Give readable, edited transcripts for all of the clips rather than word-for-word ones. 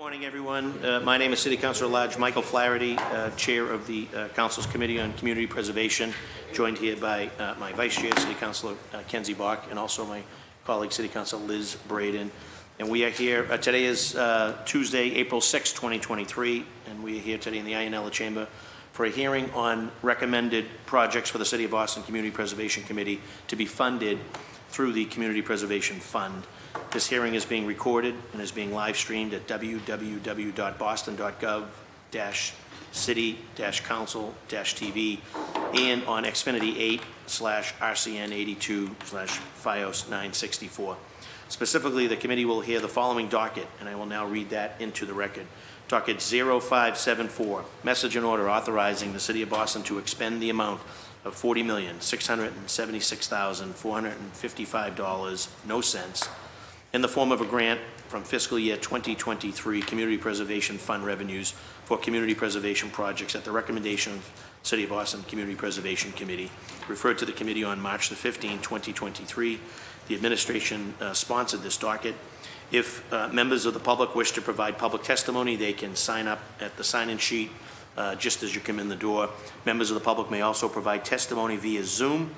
morning, everyone. My name is City Councilor at Large Michael Flaherty, Chair of the Council's Committee on Community Preservation, joined here by my Vice Chair, City Councilor Kenzie Bach, and also my colleague, City Councilor Liz Braden. And we are here, today is Tuesday, April 6, 2023, and we are here today in the Ionella Chamber for a hearing on recommended projects for the City of Boston Community Preservation Committee to be funded through the Community Preservation Fund. This hearing is being recorded and is being live streamed at www.boston.gov-city-council-tv and on Xfinity 8/RCN82/FiOS 964. Specifically, the committee will hear the following docket, and I will now read that into the record. Docket 0574, message and order authorizing the City of Boston to expend the amount of $40,676,455, no cents, in the form of a grant from fiscal year 2023 Community Preservation Fund revenues for community preservation projects at the recommendation of City of Boston Community Preservation Committee, referred to the committee on March the 15th, 2023. The administration sponsored this docket. If members of the public wish to provide public testimony, they can sign up at the sign-in sheet just as you come in the door. Members of the public may also provide testimony via Zoom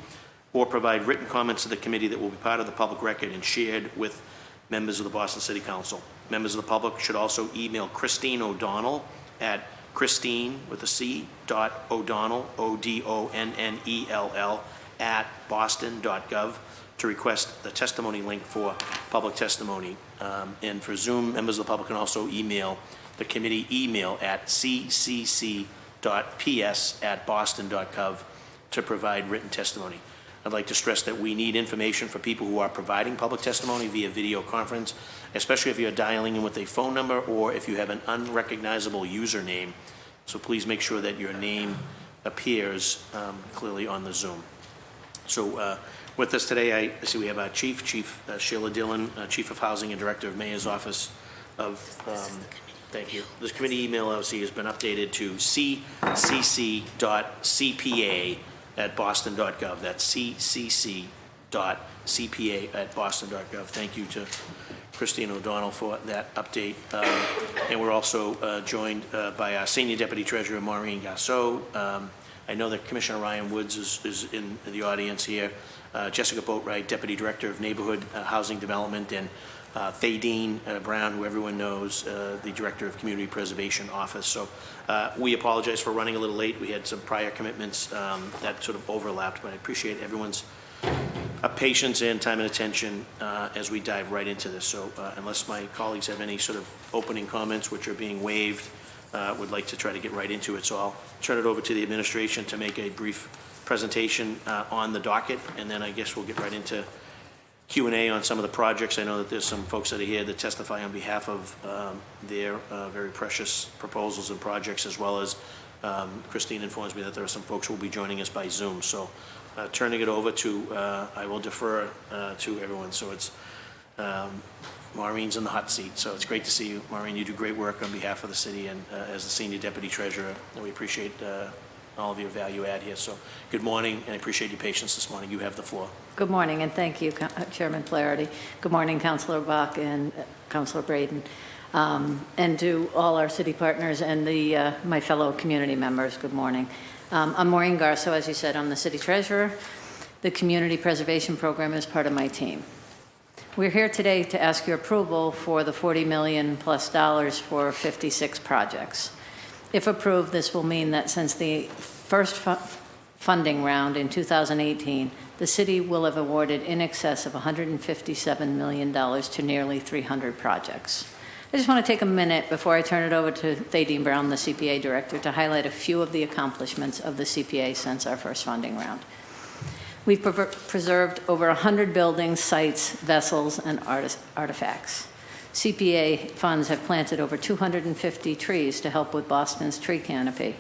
or provide written comments to the committee that will be part of the public record and shared with members of the Boston City Council. Members of the public should also email Christine O'Donnell at Christine with a C .O'Donnell, ODONNELL at boston.gov to request the testimony link for public testimony. And for Zoom, members of the public can also email the committee email at ccc.ps@boston.gov to provide written testimony. I'd like to stress that we need information for people who are providing public testimony via video conference, especially if you're dialing in with a phone number or if you have an unrecognizable username. So please make sure that your name appears clearly on the Zoom. So with us today, I see we have our Chief Sheila Dillon, Chief of Housing and Director of Mayor's Office of, thank you. This committee email, obviously, has been updated to ccc.cpa@boston.gov. That's ccc.cpa@boston.gov. Thank you to Christine O'Donnell for that update. And we're also joined by our Senior Deputy Treasurer, Maureen Garceau. I know that Commissioner Ryan Woods is in the audience here. Jessica Boatwright, Deputy Director of Neighborhood Housing Development, and Thaddean Brown, who everyone knows, the Director of Community Preservation Office. So we apologize for running a little late. We had some prior commitments that sort of overlapped, but I appreciate everyone's patience and time and attention as we dive right into this. So unless my colleagues have any sort of opening comments, which are being waived, would like to try to get right into it. So I'll turn it over to the administration to make a brief presentation on the docket, and then I guess we'll get right into Q&A on some of the projects. I know that there's some folks that are here that testify on behalf of their very precious proposals and projects, as well as Christine informs me that there are some folks who will be joining us by Zoom. So turning it over to, I will defer to everyone. So it's Maureen's in the hot seat, so it's great to see you. Maureen, you do great work on behalf of the city and as the Senior Deputy Treasurer, and we appreciate all of your value add here. So good morning, and I appreciate your patience this morning. You have the floor. Good morning, and thank you, Chairman Flaherty. Good morning, Councilor Bach and Councilor Braden, and to all our city partners and my fellow community members. Good morning. I'm Maureen Garceau, as you said. I'm the City Treasurer. The Community Preservation Program is part of my team. We're here today to ask your approval for the $40 million+ for 56 projects. If approved, this will mean that since the first funding round in 2018, the city will have awarded in excess of $157 million to nearly 300 projects. I just want to take a minute before I turn it over to Thaddean Brown, the CPA Director, to highlight a few of the accomplishments of the CPA since our first funding round. We've preserved over 100 buildings, sites, vessels, and artifacts. CPA funds have planted over 250 trees to help with Boston's tree canopy,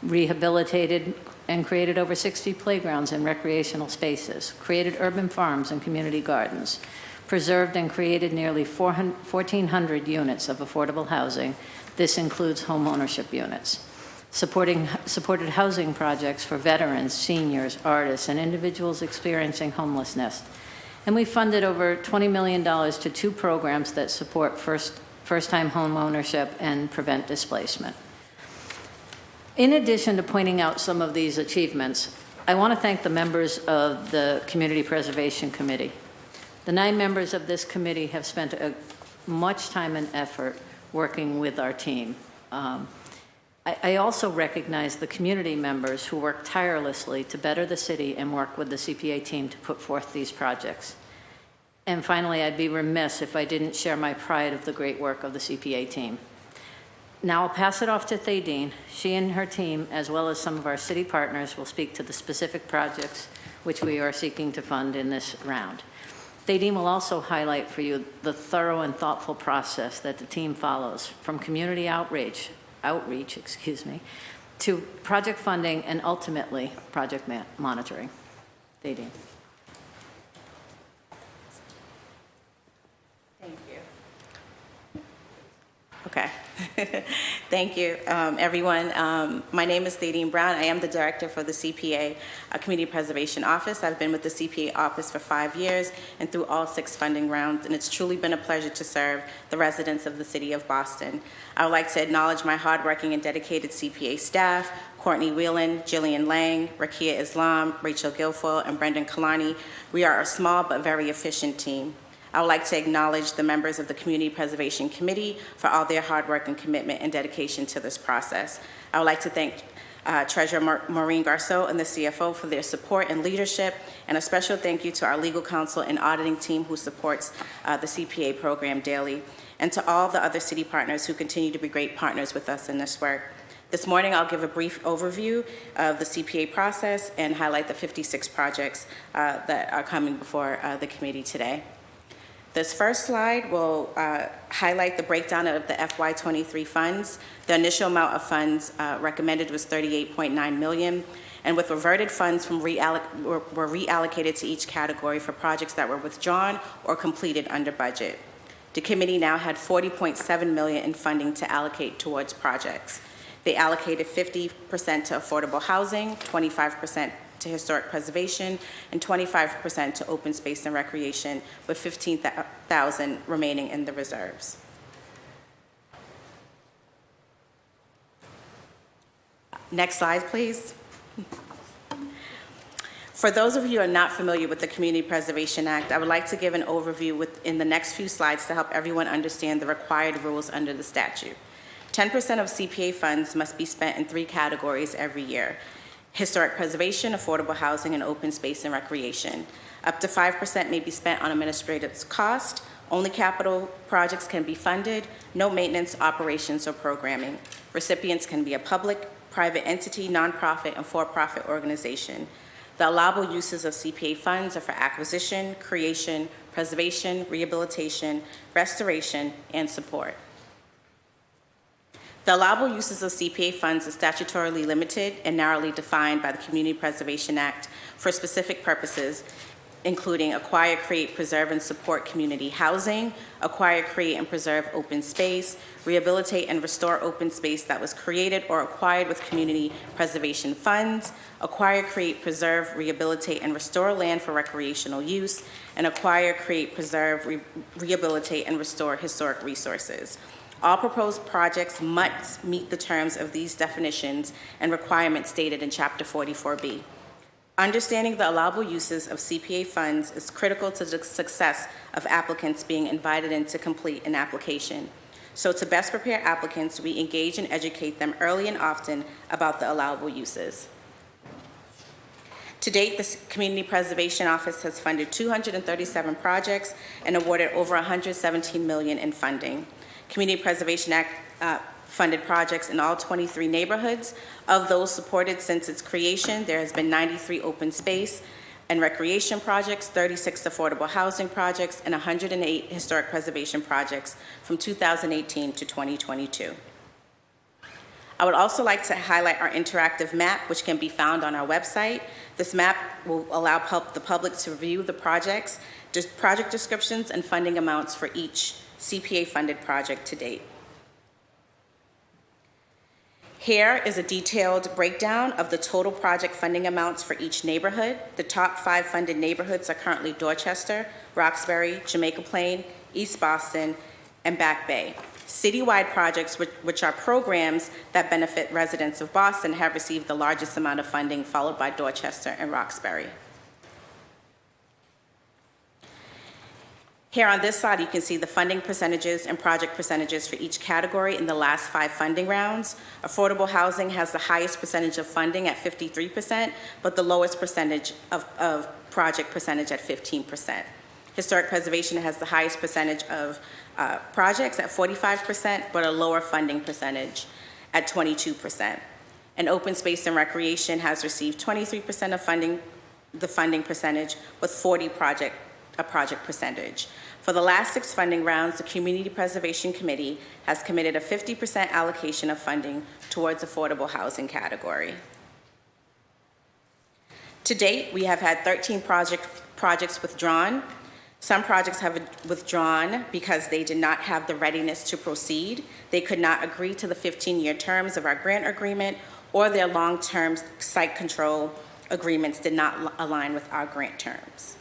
rehabilitated and created over 60 playgrounds and recreational spaces, created urban farms and community gardens, preserved and created nearly 1,400 units of affordable housing. This includes home ownership units. Supported housing projects for veterans, seniors, artists, and individuals experiencing homelessness. And we funded over $20 million to 2 programs that support first first-time home ownership, and prevent displacement. In addition to pointing out some of these achievements, I want to thank the members of the Community Preservation Committee. The 9 members of this committee have spent much time and effort working with our team. I also recognize the community members who work tirelessly to better the city and work with the CPA team to put forth these projects. And finally, I'd be remiss if I didn't share my pride of the great work of the CPA team. Now I'll pass it off to Thadeen. She and her team, as well as some of our city partners, will speak to the specific projects which we are seeking to fund in this round. Thadeen will also highlight for you the thorough and thoughtful process that the team follows, from community outreach, to project funding and ultimately project monitoring. Thadeen. Thank you. Okay. Thank you, everyone. My name is Thadeen Brown. I am the director for the CPA Community Preservation Office. I've been with the CPA office for 5 years and through all 6 funding rounds, and it's truly been a pleasure to serve the residents of the city of Boston. I would like to acknowledge my hardworking and dedicated CPA staff, Courtney Whelan, Jillian Lang, Rakia Islam, Rachel Guilfoyle, and Brendan Kalani. We are a small but very efficient team. I would like to acknowledge the members of the Community Preservation Committee for all their hard work and commitment and dedication to this process. I would like to thank Treasurer Maureen Garceau and the CFO for their support and leadership, and a special thank you to our legal counsel and auditing team who supports the CPA program daily, and to all the other city partners who continue to be great partners with us in this work. This morning, I'll give a brief overview of the CPA process and highlight the 56 projects that are coming before the committee today. This first slide will highlight the breakdown of the FY23 funds. The initial amount of funds recommended was $38.9 million, and with reverted funds were reallocated to each category for projects that were withdrawn or completed under budget. The committee now had $40.7 million in funding to allocate towards projects. They allocated 50% to affordable housing, 25% to historic preservation, and 25% to open space and recreation, with $15,000 remaining in the reserves. Next slide, please. For those of you who are not familiar with the Community Preservation Act, I would like to give an overview in the next few slides to help everyone understand the required rules under the statute. 10% of CPA funds must be spent in 3 categories every year: historic preservation, affordable housing, and open space and recreation. Up to 5% may be spent on administrative cost. Only capital projects can be funded, no maintenance, operations, or programming. Recipients can be a public, private entity, nonprofit, and for-profit organization. The allowable uses of CPA funds are for acquisition, creation, preservation, rehabilitation, restoration, and support. The allowable uses of CPA funds is statutorily limited and narrowly defined by the Community Preservation Act for specific purposes, including acquire, create, preserve, and support community housing, acquire, create, and preserve open space, rehabilitate and restore open space that was created or acquired with community preservation funds, acquire, create, preserve, rehabilitate, and restore land for recreational use, and acquire, create, preserve, rehabilitate, and restore historic resources. All proposed projects must meet the terms of these definitions and requirements stated in Chapter 44B. Understanding the allowable uses of CPA funds is critical to the success of applicants being invited in to complete an application. So to best prepare applicants, we engage and educate them early and often about the allowable uses. To date, the Community Preservation Office has funded 237 projects and awarded over $117 million in funding. Community Preservation Act funded projects in all 23 neighborhoods. Of those supported since its creation, there has been 93 open space and recreation projects, 36 affordable housing projects, and 108 historic preservation projects from 2018 to 2022. I would also like to highlight our interactive map, which can be found on our website. This map will allow the public to review the projects, project descriptions, and funding amounts for each CPA-funded project to date. Here is a detailed breakdown of the total project funding amounts for each neighborhood. The top 5 funded neighborhoods are currently Dorchester, Roxbury, Jamaica Plain, East Boston, and Back Bay. Citywide projects, which are programs that benefit residents of Boston, have received the largest amount of funding, followed by Dorchester and Roxbury. Here on this slide, you can see the funding percentages and project percentages for each category in the last 5 funding rounds. Affordable housing has the highest percentage of funding at 53%, but the lowest percentage of project percentage at 15%. Historic preservation has the highest percentage of projects at 45%, but a lower funding percentage at 22%. And open space and recreation has received 23% of funding, the funding percentage, with 40% project percentage. For the last 6 funding rounds, the Community Preservation Committee has committed a 50% allocation of funding towards affordable housing category. To date, we have had 13 projects withdrawn. Some projects have withdrawn because they did not have the readiness to proceed. They could not agree to the 15-year terms of our grant agreement, or their long-term site control agreements did not align with our grant terms.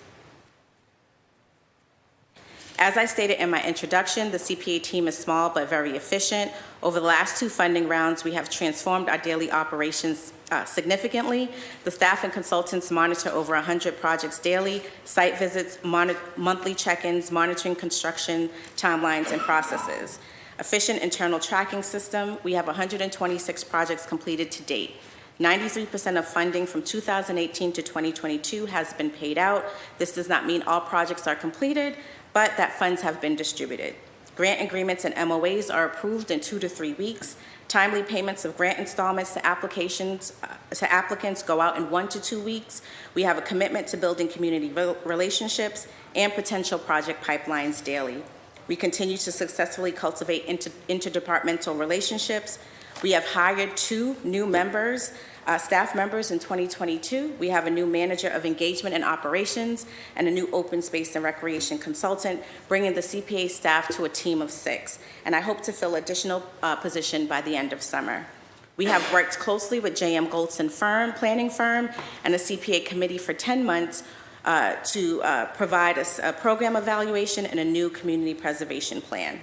As I stated in my introduction, the CPA team is small but very efficient. Over the last 2 funding rounds, we have transformed our daily operations significantly. The staff and consultants monitor over 100 projects daily, site visits, monthly check-ins, monitoring construction timelines and processes. Efficient internal tracking system, we have 126 projects completed to date. 93% of funding from 2018 to 2022 has been paid out. This does not mean all projects are completed, but that funds have been distributed. Grant agreements and MOAs are approved in 2 to 3 weeks. Timely payments of grant installments to applicants go out in 1 to 2 weeks. We have a commitment to building community relationships and potential project pipelines daily. We continue to successfully cultivate interdepartmental relationships. We have hired 2 new members, staff members in 2022. We have a new manager of engagement and operations and a new open space and recreation consultant, bringing the CPA staff to a team of 6. And I hope to fill additional position by the end of summer. We have worked closely with J.M. Goldson planning firm, and the CPA committee for 10 months to provide us a program evaluation and a new community preservation plan.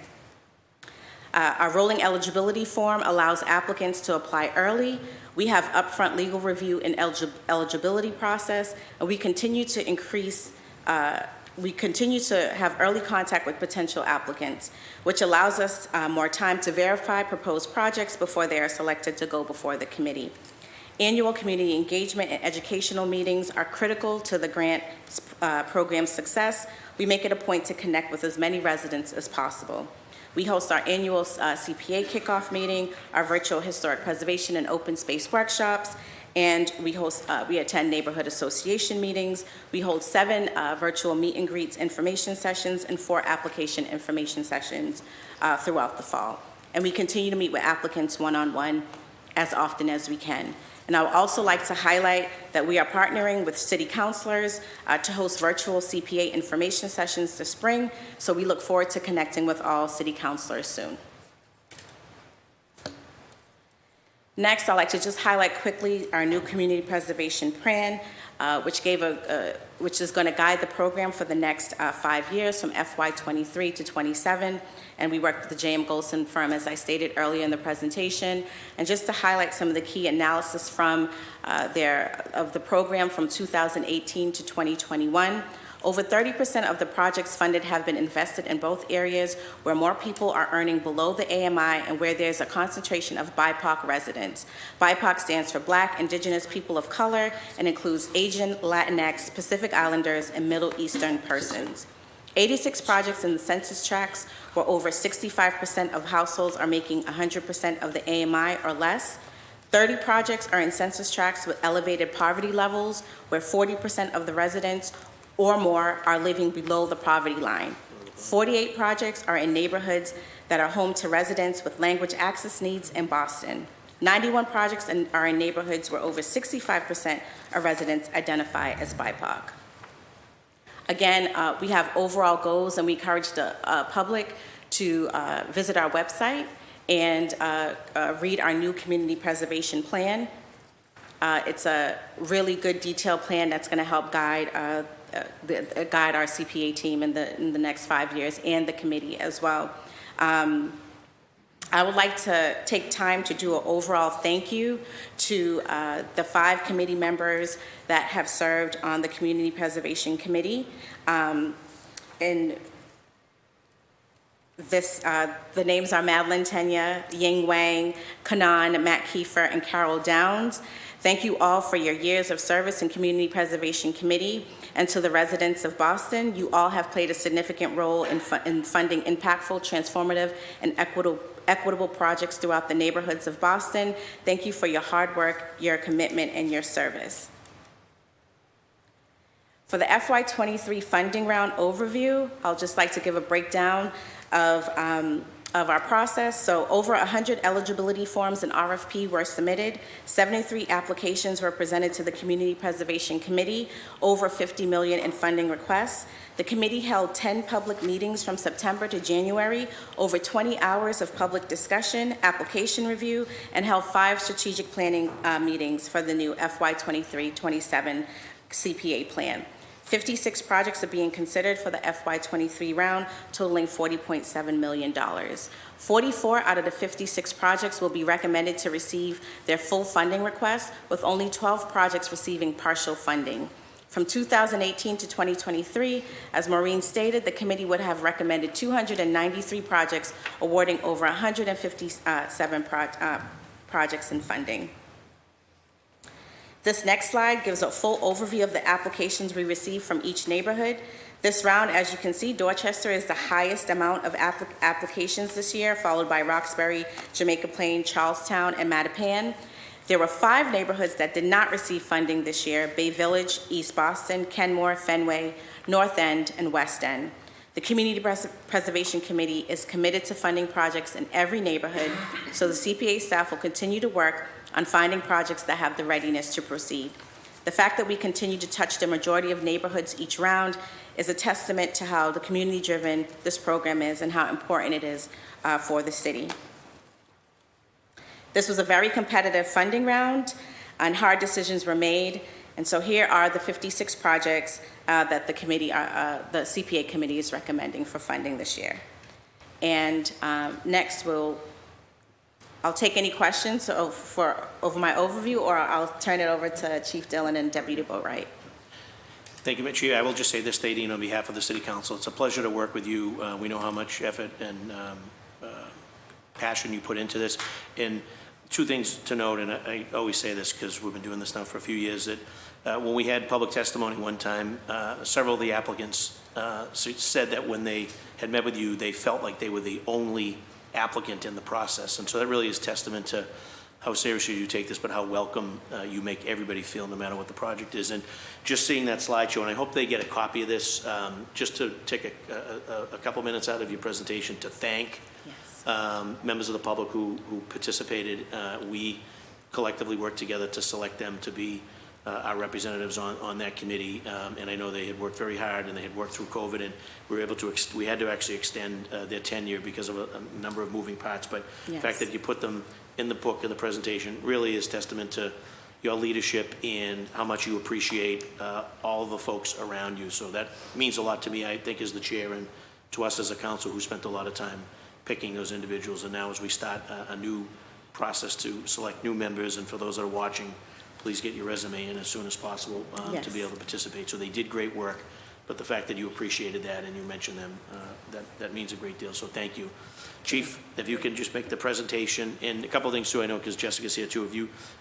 Our rolling eligibility form allows applicants to apply early. We have upfront legal review and eligibility process, and we continue to have early contact with potential applicants, which allows us more time to verify proposed projects before they are selected to go before the committee. Annual community engagement and educational meetings are critical to the grant program's success. We make it a point to connect with as many residents as possible. We host our annual CPA kickoff meeting, our virtual historic preservation and open space workshops, and we attend neighborhood association meetings. We hold 7 virtual meet and greets information sessions and 4 application information sessions throughout the fall. And we continue to meet with applicants one-on-one as often as we can. And I would also like to highlight that we are partnering with city councilors to host virtual CPA information sessions this spring, so we look forward to connecting with all city councilors soon. Next, I'd like to just highlight quickly our new community preservation plan, which is going to guide the program for the next 5 years from FY23 to 27. And we work with the J.M. Goldson firm, as I stated earlier in the presentation. And just to highlight some of the key analysis from of the program from 2018 to 2021, over 30% of the projects funded have been invested in both areas where more people are earning below the AMI and where there's a concentration of BIPOC residents. BIPOC stands for Black, Indigenous, People of Color, and includes Asian, Latinx, Pacific Islanders, and Middle Eastern persons. 86 projects in the census tracts where over 65% of households are making 100% of the AMI or less. 30 projects are in census tracts with elevated poverty levels where 40% of the residents or more are living below the poverty line. 48 projects are in neighborhoods that are home to residents with language access needs in Boston. 91 projects are in neighborhoods where over 65% of residents identify as BIPOC. Again, we have overall goals, and we encourage the public to visit our website and read our new community preservation plan. It's a really good detailed plan that's going to help guide our CPA team in the next 5 years, and the committee as well. I would like to take time to do an overall thank you to the 5 committee members that have served on the Community Preservation Committee. And the names are Madeline Tenya, Ying Wang, Kanan, Matt Kiefer, and Carol Downs. Thank you all for your years of service in Community Preservation Committee. And to the residents of Boston, you all have played a significant role in funding impactful, transformative, and equitable projects throughout the neighborhoods of Boston. Thank you for your hard work, your commitment, and your service. For the FY23 funding round overview, I'll just like to give a breakdown of our process. So over 100 eligibility forms and RFP were submitted. 73 applications were presented to the Community Preservation Committee, over $50 million in funding requests. The committee held 10 public meetings from September to January, over 20 hours of public discussion, application review, and held 5 strategic planning meetings for the new FY23-27 CPA plan. 56 projects are being considered for the FY23 round, totaling $40.7 million. 44 out of the 56 projects will be recommended to receive their full funding request, with only 12 projects receiving partial funding. From 2018 to 2023, as Maureen stated, the committee would have recommended 293 projects, awarding over 157 projects in funding. This next slide gives a full overview of the applications we received from each neighborhood. This round, as you can see, Dorchester is the highest amount of applications this year, followed by Roxbury, Jamaica Plain, Charlestown, and Mattapan. There were 5 neighborhoods that did not receive funding this year: Bay Village, East Boston, Kenmore, Fenway, North End, and West End. The Community Preservation Committee is committed to funding projects in every neighborhood, so the CPA staff will continue to work on finding projects that have the readiness to proceed. The fact that we continue to touch the majority of neighborhoods each round is a testament to how the community-driven this program is and how important it is for the city. This was a very competitive funding round, and hard decisions were made. And so here are the 56 projects that the CPA committee is recommending for funding this year. And next, I'll take any questions over my overview, or I'll turn it over to Chief Dillon and Deputy Boatwright. Thank you, Chair. I will just say this, Thaddean, on behalf of the City Council. It's a pleasure to work with you. We know how much effort and passion you put into this. And 2 things to note, and I always say this because we've been doing this now for a few years, that when we had public testimony one time, several of the applicants said that when they had met with you, they felt like they were the only applicant in the process. And so that really is testament to how seriously you take this, but how welcome you make everybody feel no matter what the project is. And just seeing that slideshow, and I hope they get a copy of this, just to take a couple minutes out of your presentation to thank members of the public who participated. We collectively worked together to select them to be our representatives on that committee, and I know they had worked very hard, and they had worked through COVID, and we had to actually extend their tenure because of a number of moving parts. But the fact that you put them in the book, in the presentation, really is testament to your leadership and how much you appreciate all the folks around you. So that means a lot to me, I think, as the chair, and to us as a council who spent a lot of time picking those individuals. And now as we start a new process to select new members, and for those that are watching, please get your resume in as soon as possible to be able to participate. So they did great work, but the fact that you appreciated that and you mentioned them, that means a great deal. So thank you. Chief, if you can just make the presentation, and a couple of things too, I know because Jessica's here too,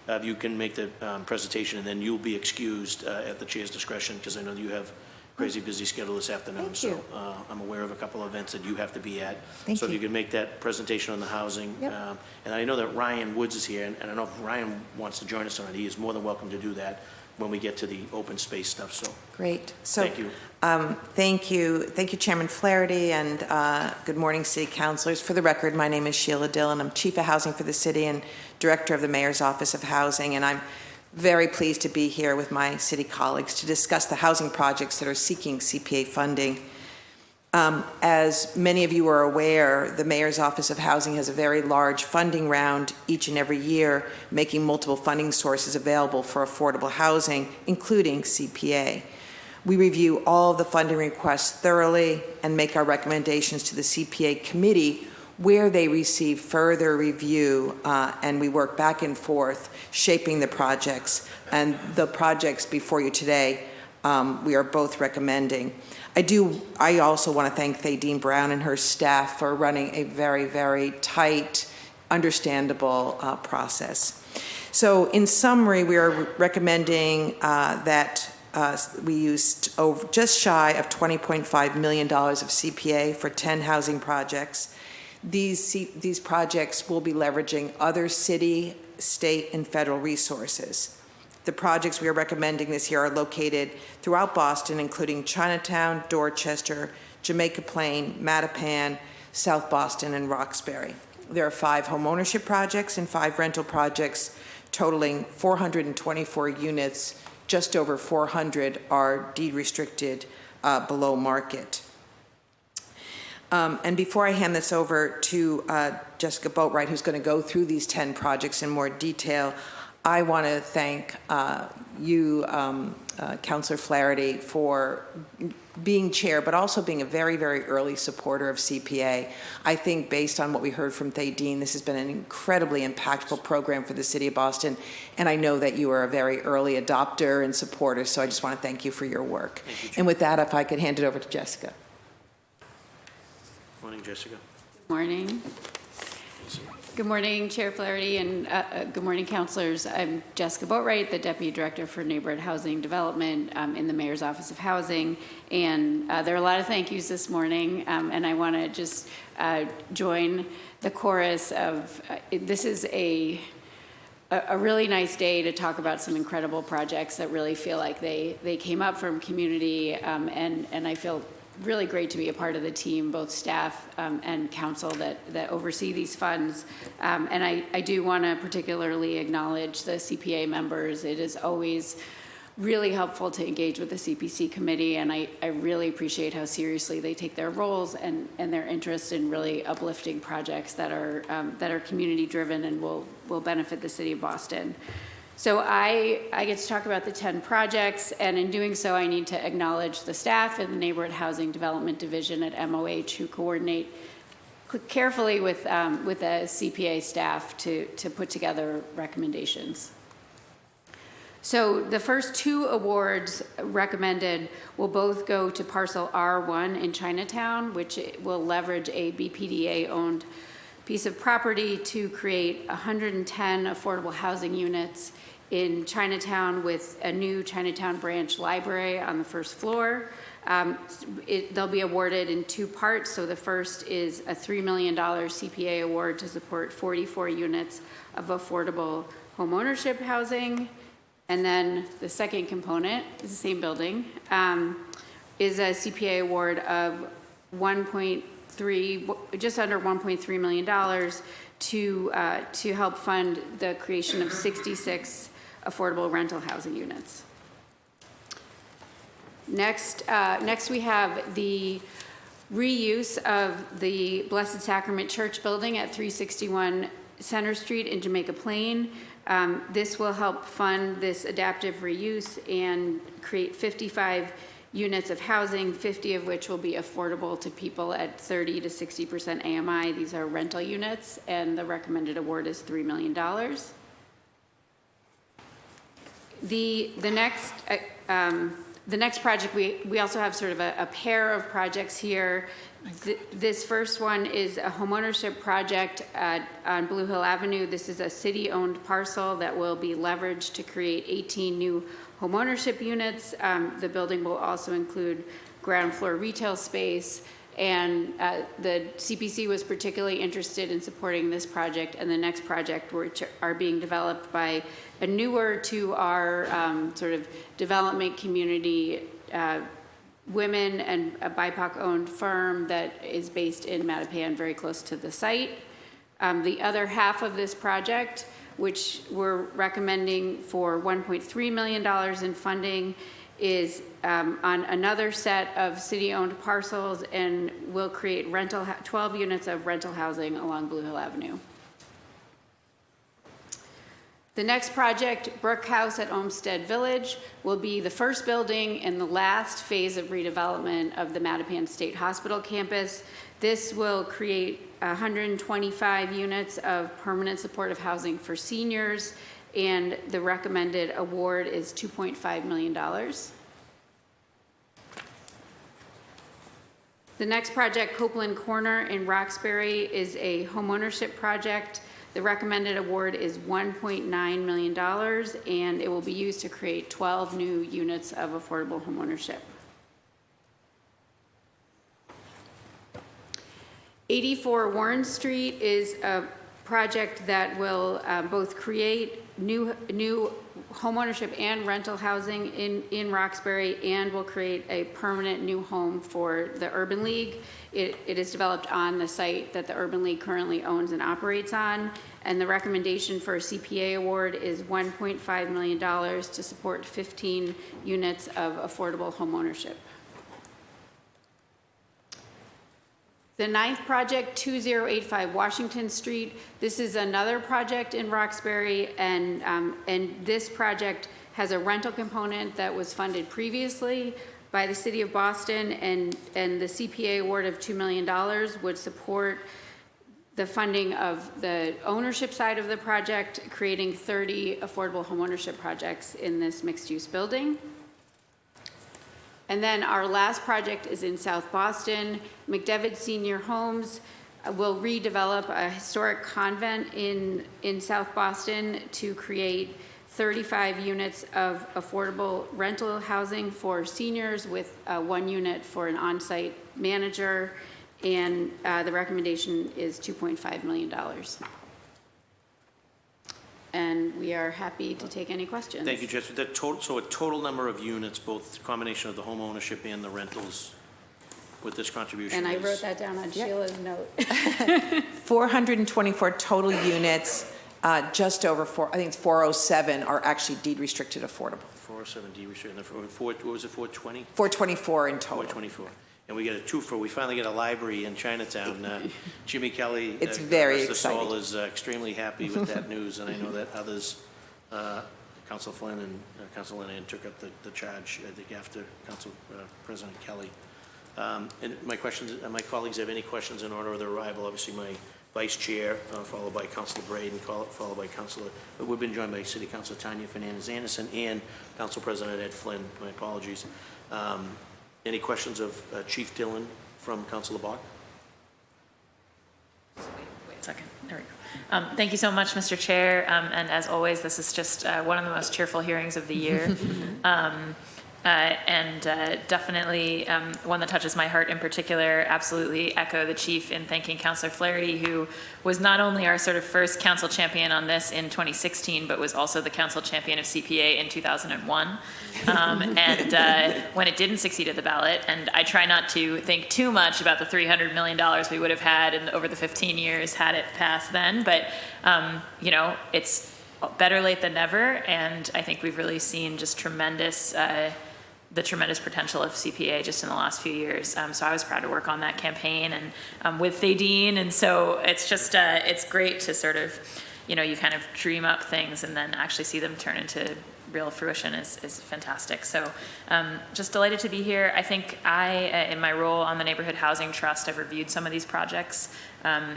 if you can make the presentation, and then you'll be excused at the chair's discretion, because I know you have crazy busy schedule this afternoon. Thank you. So I'm aware of a couple of events that you have to be at. Thank so you. if you can make that presentation on the housing. Yep. And I know that Ryan Woods is here, and I don't know if Ryan wants to join us on it. He is more than welcome to do that when we get to the open space stuff. So Great. So, thank you. Thank you, Chairman Flaherty, and good morning, City Councilors. For the record, my name is Sheila Dillon. I'm Chief of Housing for the City and Director of the Mayor's Office of Housing, and I'm very pleased to be here with my city colleagues to discuss the housing projects that are seeking CPA funding. As many of you are aware, the Mayor's Office of Housing has a very large funding round each and every year, making multiple funding sources available for affordable housing, including CPA. We review all of the funding requests thoroughly and make our recommendations to the CPA committee where they receive further review, and we work back and forth shaping the projects. And the projects before you today, we are both recommending. I also want to thank Thaddean Brown and her staff for running a very, very tight, understandable process. So in summary, we are recommending that we used just shy of $20.5 million of CPA for 10 housing projects. These projects will be leveraging other city, state, and federal resources. The projects we are recommending this year are located throughout Boston, including Chinatown, Dorchester, Jamaica Plain, Mattapan, South Boston, and Roxbury. There are 5 homeownership projects and 5 rental projects totaling 424 units. Just over 400 are deed restricted below market. And before I hand this over to Jessica Boatwright, who's going to go through these 10 projects in more detail, I want to thank you, Councilor Flaherty, for being chair, but also being a very, very early supporter of CPA. I think based on what we heard from Thaddean, this has been an incredibly impactful program for the City of Boston, and I know that you are a very early adopter and supporter, so I just want to thank you for your work. Thank you, and with that, if I could hand it over to Jessica. Morning, Jessica. Morning. Good morning, Chair Flaherty, and good morning, councilors. I'm Jessica Boatwright, the Deputy Director for Neighborhood Housing Development in the Mayor's Office of Housing. And there are a lot of thank yous this morning, and I want to just join the chorus of this is a really nice day to talk about some incredible projects that really feel like they came up from community, and I feel really great to be a part of the team, both staff and council that oversee these funds. And I do want to particularly acknowledge the CPA members. It is always really helpful to engage with the CPC committee, and I really appreciate how seriously they take their roles and their interest in really uplifting projects that are community driven and will benefit the city of Boston. So I get to talk about the 10 projects, and in doing so, I need to acknowledge the staff in the Neighborhood Housing Development Division at MOH who coordinate carefully with the CPA staff to put together recommendations. So the first 2 awards recommended will both go to parcel R1 in Chinatown, which will leverage a BPDA-owned piece of property to create 110 affordable housing units in Chinatown with a new Chinatown branch library on the first floor. They'll be awarded in 2 parts. So the first is a $3 million CPA award to support 44 units of affordable homeownership housing. And then the second component is the same building, is a CPA award of just under $1.3 million to help fund the creation of 66 affordable rental housing units. Next we have the reuse of the Blessed Sacrament Church building at 361 Center Street in Jamaica Plain. This will help fund this adaptive reuse and create 55 units of housing, 50 of which will be affordable to people at 30 to 60% AMI. These are rental units, and the recommended award is $3 million. The next project, we also have sort of a pair of projects here. This first one is a homeownership project on Blue Hill Avenue. This is a city-owned parcel that will be leveraged to create 18 new homeownership units. The building will also include ground floor retail space, and the CPC was particularly interested in supporting this project and the next project, which are being developed by a newer to our sort of development community women and a BIPOC-owned firm that is based in Mattapan, very close to the site. The other half of this project, which we're recommending for $1.3 million in funding, is on another set of city-owned parcels and will create 12 units of rental housing along Blue Hill Avenue. The next project, Brook House at Olmsted Village, will be the first building in the last phase of redevelopment of the Mattapan State Hospital campus. This will create 125 units of permanent supportive housing for seniors, and the recommended award is $2.5 million. The next project, Copeland Corner in Roxbury, is a homeownership project. The recommended award is $1.9 million, and it will be used to create 12 new units of affordable homeownership. 84 Warren Street is a project that will both create new homeownership and rental housing in Roxbury, and will create a permanent new home for the Urban League. It is developed on the site that the Urban League currently owns and operates on, and the recommendation for a CPA award is $1.5 million to support 15 units of affordable homeownership. The ninth project, 2085 Washington Street. This is another project in Roxbury, and this project has a rental component that was funded previously by the City of Boston, and the CPA award of $2 million would support the funding of the ownership side of the project, creating 30 affordable homeownership projects in this mixed-use building. And then our last project is in South Boston. McDevitt Senior Homes will redevelop a historic convent in South Boston to create 35 units of affordable rental housing for seniors, with 1 unit for an on-site manager, and the recommendation is $2.5 million. And we are happy to take any questions. Thank you, Jessica. So a total number of units, both combination of the home ownership and the rentals, with this contribution And I is- wrote that down on Sheila's note. 424 total units, just over I think it's 407 are actually deed restricted affordable. 407D restricted, what was it, 420? 424 in total. 424. And we get a twofer. We finally get a library in Chinatown. Jimmy Kelly, It's God very rest his soul, exciting. is extremely happy with that news, and I know that others, Council Flynn and Council Linehan took up the charge, I think, after Council President Kelly. And my colleagues have any questions in order of their arrival? Obviously, my Vice Chair, followed by Councilor Braden, followed by Councilor, but we've been joined by City Councilor Tanya Fernandez-Anderson and Council President Ed Flynn. My apologies. Any questions of Chief Dillon from Councilor Bach? Wait a second. There we go. Thank you so much, Mr. Chair. And as always, this is just one of the most cheerful hearings of the year. And definitely one that touches my heart in particular. Absolutely echo the chief in thanking Councilor Flaherty, who was not only our sort of first council champion on this in 2016, but was also the council champion of CPA in 2001. And when it didn't succeed at the ballot, and I try not to think too much about the $300 million we would have had over the 15 years had it passed then, but it's better late than never, and I think we've really seen just the tremendous potential of CPA just in the last few years. So I was proud to work on that campaign and with Thadeen, and so it's just it's great to sort of, you kind of dream up things and then actually see them turn into real fruition is fantastic. So just delighted to be here. I think in my role on the Neighborhood Housing Trust, I've reviewed some of these projects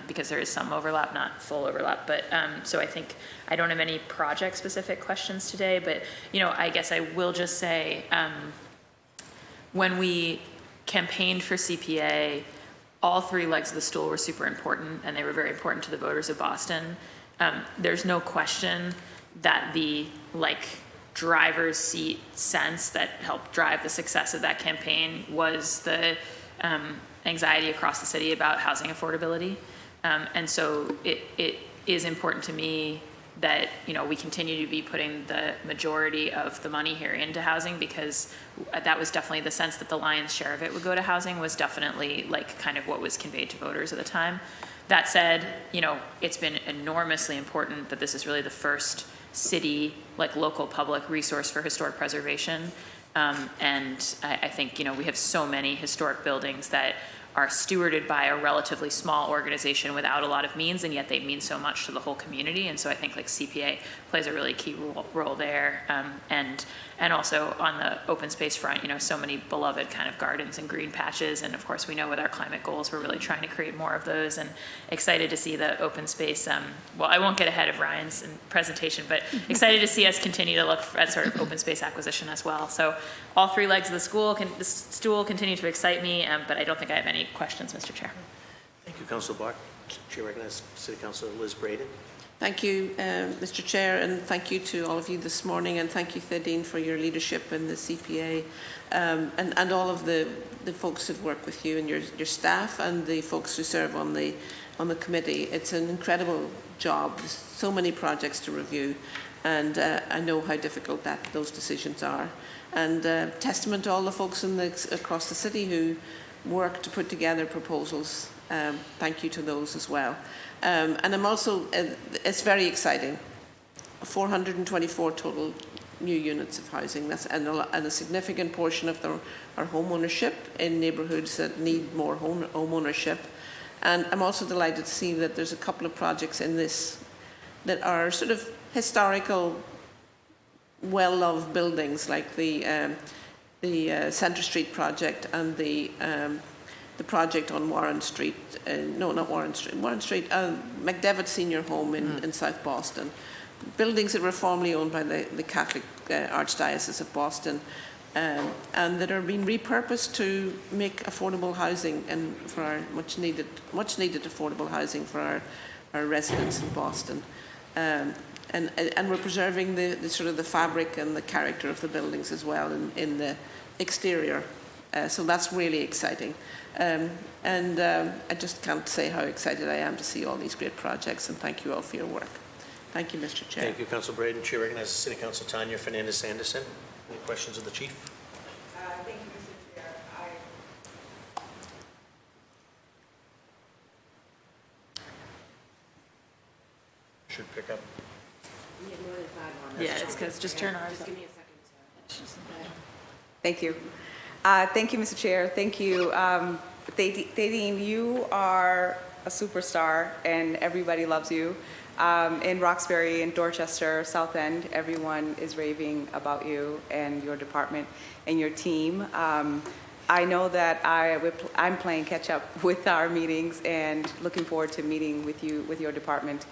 because there is some overlap, not full overlap, but so I think I don't have any project-specific questions today, but I guess I will just say when we campaigned for CPA, all 3 legs of the stool were super important, and they were very important to the voters of Boston. There's no question that the driver's seat sense that helped drive the success of that campaign was the anxiety across the city about housing affordability. And so it is important to me that we continue to be putting the majority of the money here into housing, because that was definitely the sense that the lion's share of it would go to housing, was definitely kind of what was conveyed to voters at the time. That said, it's been enormously important that this is really the first city, local public resource for historic preservation. And I think, we have so many historic buildings that are stewarded by a relatively small organization without a lot of means, and yet they mean so much to the whole community. And so I think like CPA plays a really key role there. And also on the open space front, you know, so many beloved kind of gardens and green patches. And of course, we know with our climate goals, we're really trying to create more of those, and excited to see the open space. Well, I won't get ahead of Ryan's presentation, but excited to see us continue to look at sort of open space acquisition as well. So all three legs of the stool continue to excite me, but I don't think I have any questions, Mr. Chair. Thank you, Councilor Bach. Chair recognizes City Councilor Liz Braden. Thank you, Mr. Chair, and thank you to all of you this morning, and thank you, Thaddean, for your leadership in the CPA, and all of the folks that work with you and your staff and the folks who serve on the committee. It's an incredible job. There's so many projects to review, and I know how difficult those decisions are. And testament to all the folks across the city who work to put together proposals. Thank you to those as well. And I'm also, it's very exciting, 424 total new units of housing, and a significant portion of our home ownership in neighbourhoods that need more home ownership. And I'm also delighted to see that there's a couple of projects in this that are sort of historical, well-loved buildings, like the Centre Street project and the project on Warren Street, no, not Warren Street, McDevitt Senior Home in South Boston. Buildings that were formerly owned by the Catholic Archdiocese of Boston, and that are being repurposed to make affordable housing and for our much needed affordable housing for our residents in Boston. And we're preserving the sort of the fabric and the character of the buildings as well in the exterior. So that's really exciting. I just can't say how excited I am to see all these great projects, and thank you all for your work. Thank you, Mr. Chair. Thank you, Councilor Braden. Chair recognizes City Councilor Tanya Fernandez-Anderson. Any questions of the chief? Thank you, Mr. Chair. Should pick up. Yeah, it's because just turn ours up. Give me a second. Thank you. Thank you, Mr. Chair. Thank you. Thaddean, you are a superstar, and everybody loves you. In Roxbury, in Dorchester, South End, everyone is raving about you and your department and your team. I know that I'm playing catch up with our meetings and looking forward to meeting with you, with your department.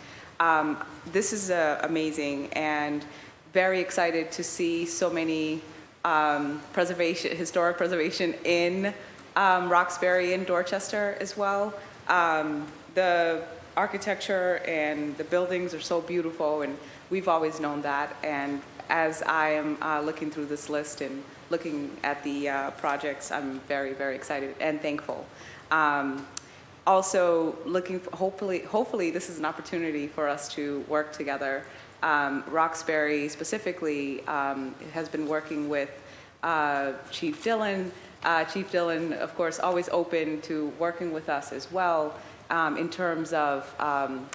This is amazing, and very excited to see so many historic preservation in Roxbury and Dorchester as well. The architecture and the buildings are so beautiful, and we've always known that. And as I am looking through this list and looking at the projects, I'm very, very excited and thankful. Also looking for, hopefully this is an opportunity for us to work together. Roxbury specifically has been working with Chief Dillon. Chief Dillon, of course, always open to working with us as well in terms of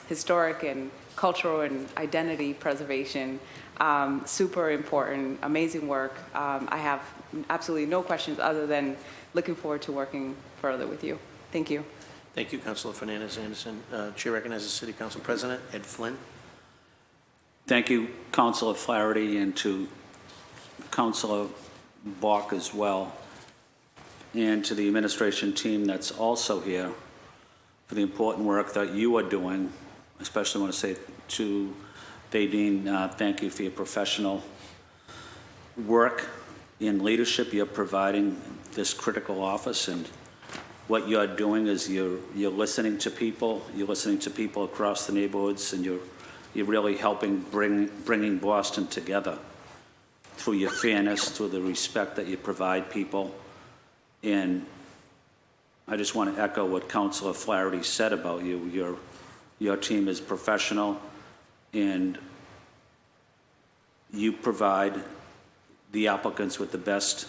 historic and cultural and identity preservation. Super important, amazing work. I have absolutely no questions other than looking forward to working further with you. Thank you. Thank you, Councilor Fernandez-Anderson. Chair recognizes City Council President Ed Flynn. Thank you, Councilor Flaherty, and to Councilor Bach as well, and to the administration team that's also here for the important work that you are doing. I especially want to say to Thaddean, thank you for your professional work in leadership you're providing this critical office, and what you're doing is you're listening to people, across the neighborhoods, and you're really helping bringing Boston together through your fairness, through the respect that you provide people. And I just want to echo what Councilor Flaherty said about you. Your team is professional, and you provide the applicants with the best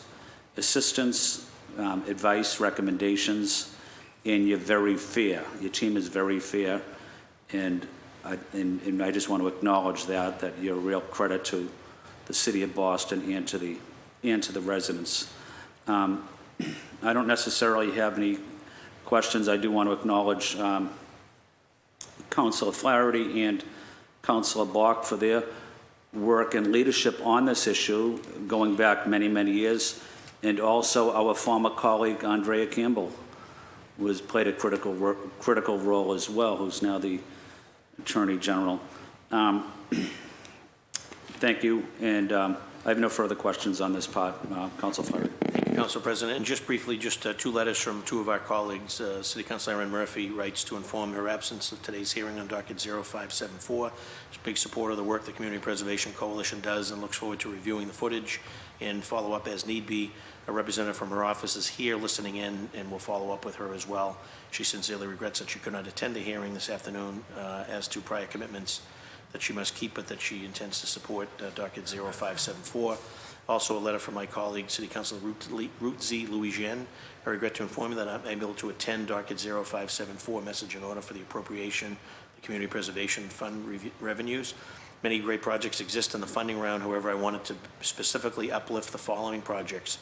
assistance, advice, recommendations, and you're very fair. Your team is very fair, and I just want to acknowledge that you're a real credit to the city of Boston and to the residents. I don't necessarily have any questions, I do want to acknowledge Councilor Flaherty and Councilor Bach for their work and leadership on this issue going back many, many years, and also our former colleague Andrea Campbell played a critical role as well, who's now the Attorney General. Thank you, and I have no further questions on this part. Councilor Flaherty. Thank you, Council President. And just briefly, just two letters from two of our colleagues. City Councilor Erin Murphy writes to inform her absence of today's hearing on docket 0574. She's a big supporter of the work the Community Preservation Coalition does and looks forward to reviewing the footage and follow up as need be. A representative from her office is here listening in and will follow up with her as well. She sincerely regrets that she could not attend the hearing this afternoon as to prior commitments that she must keep, but that she intends to support docket 0574. Also a letter from my colleague, City Councilor Ruth Z. Louisiane. I regret to inform you that I'm able to attend docket 0574, message in order for the appropriation, the Community Preservation Fund revenues. Many great projects exist in the funding round. However, I wanted to specifically uplift the following projects: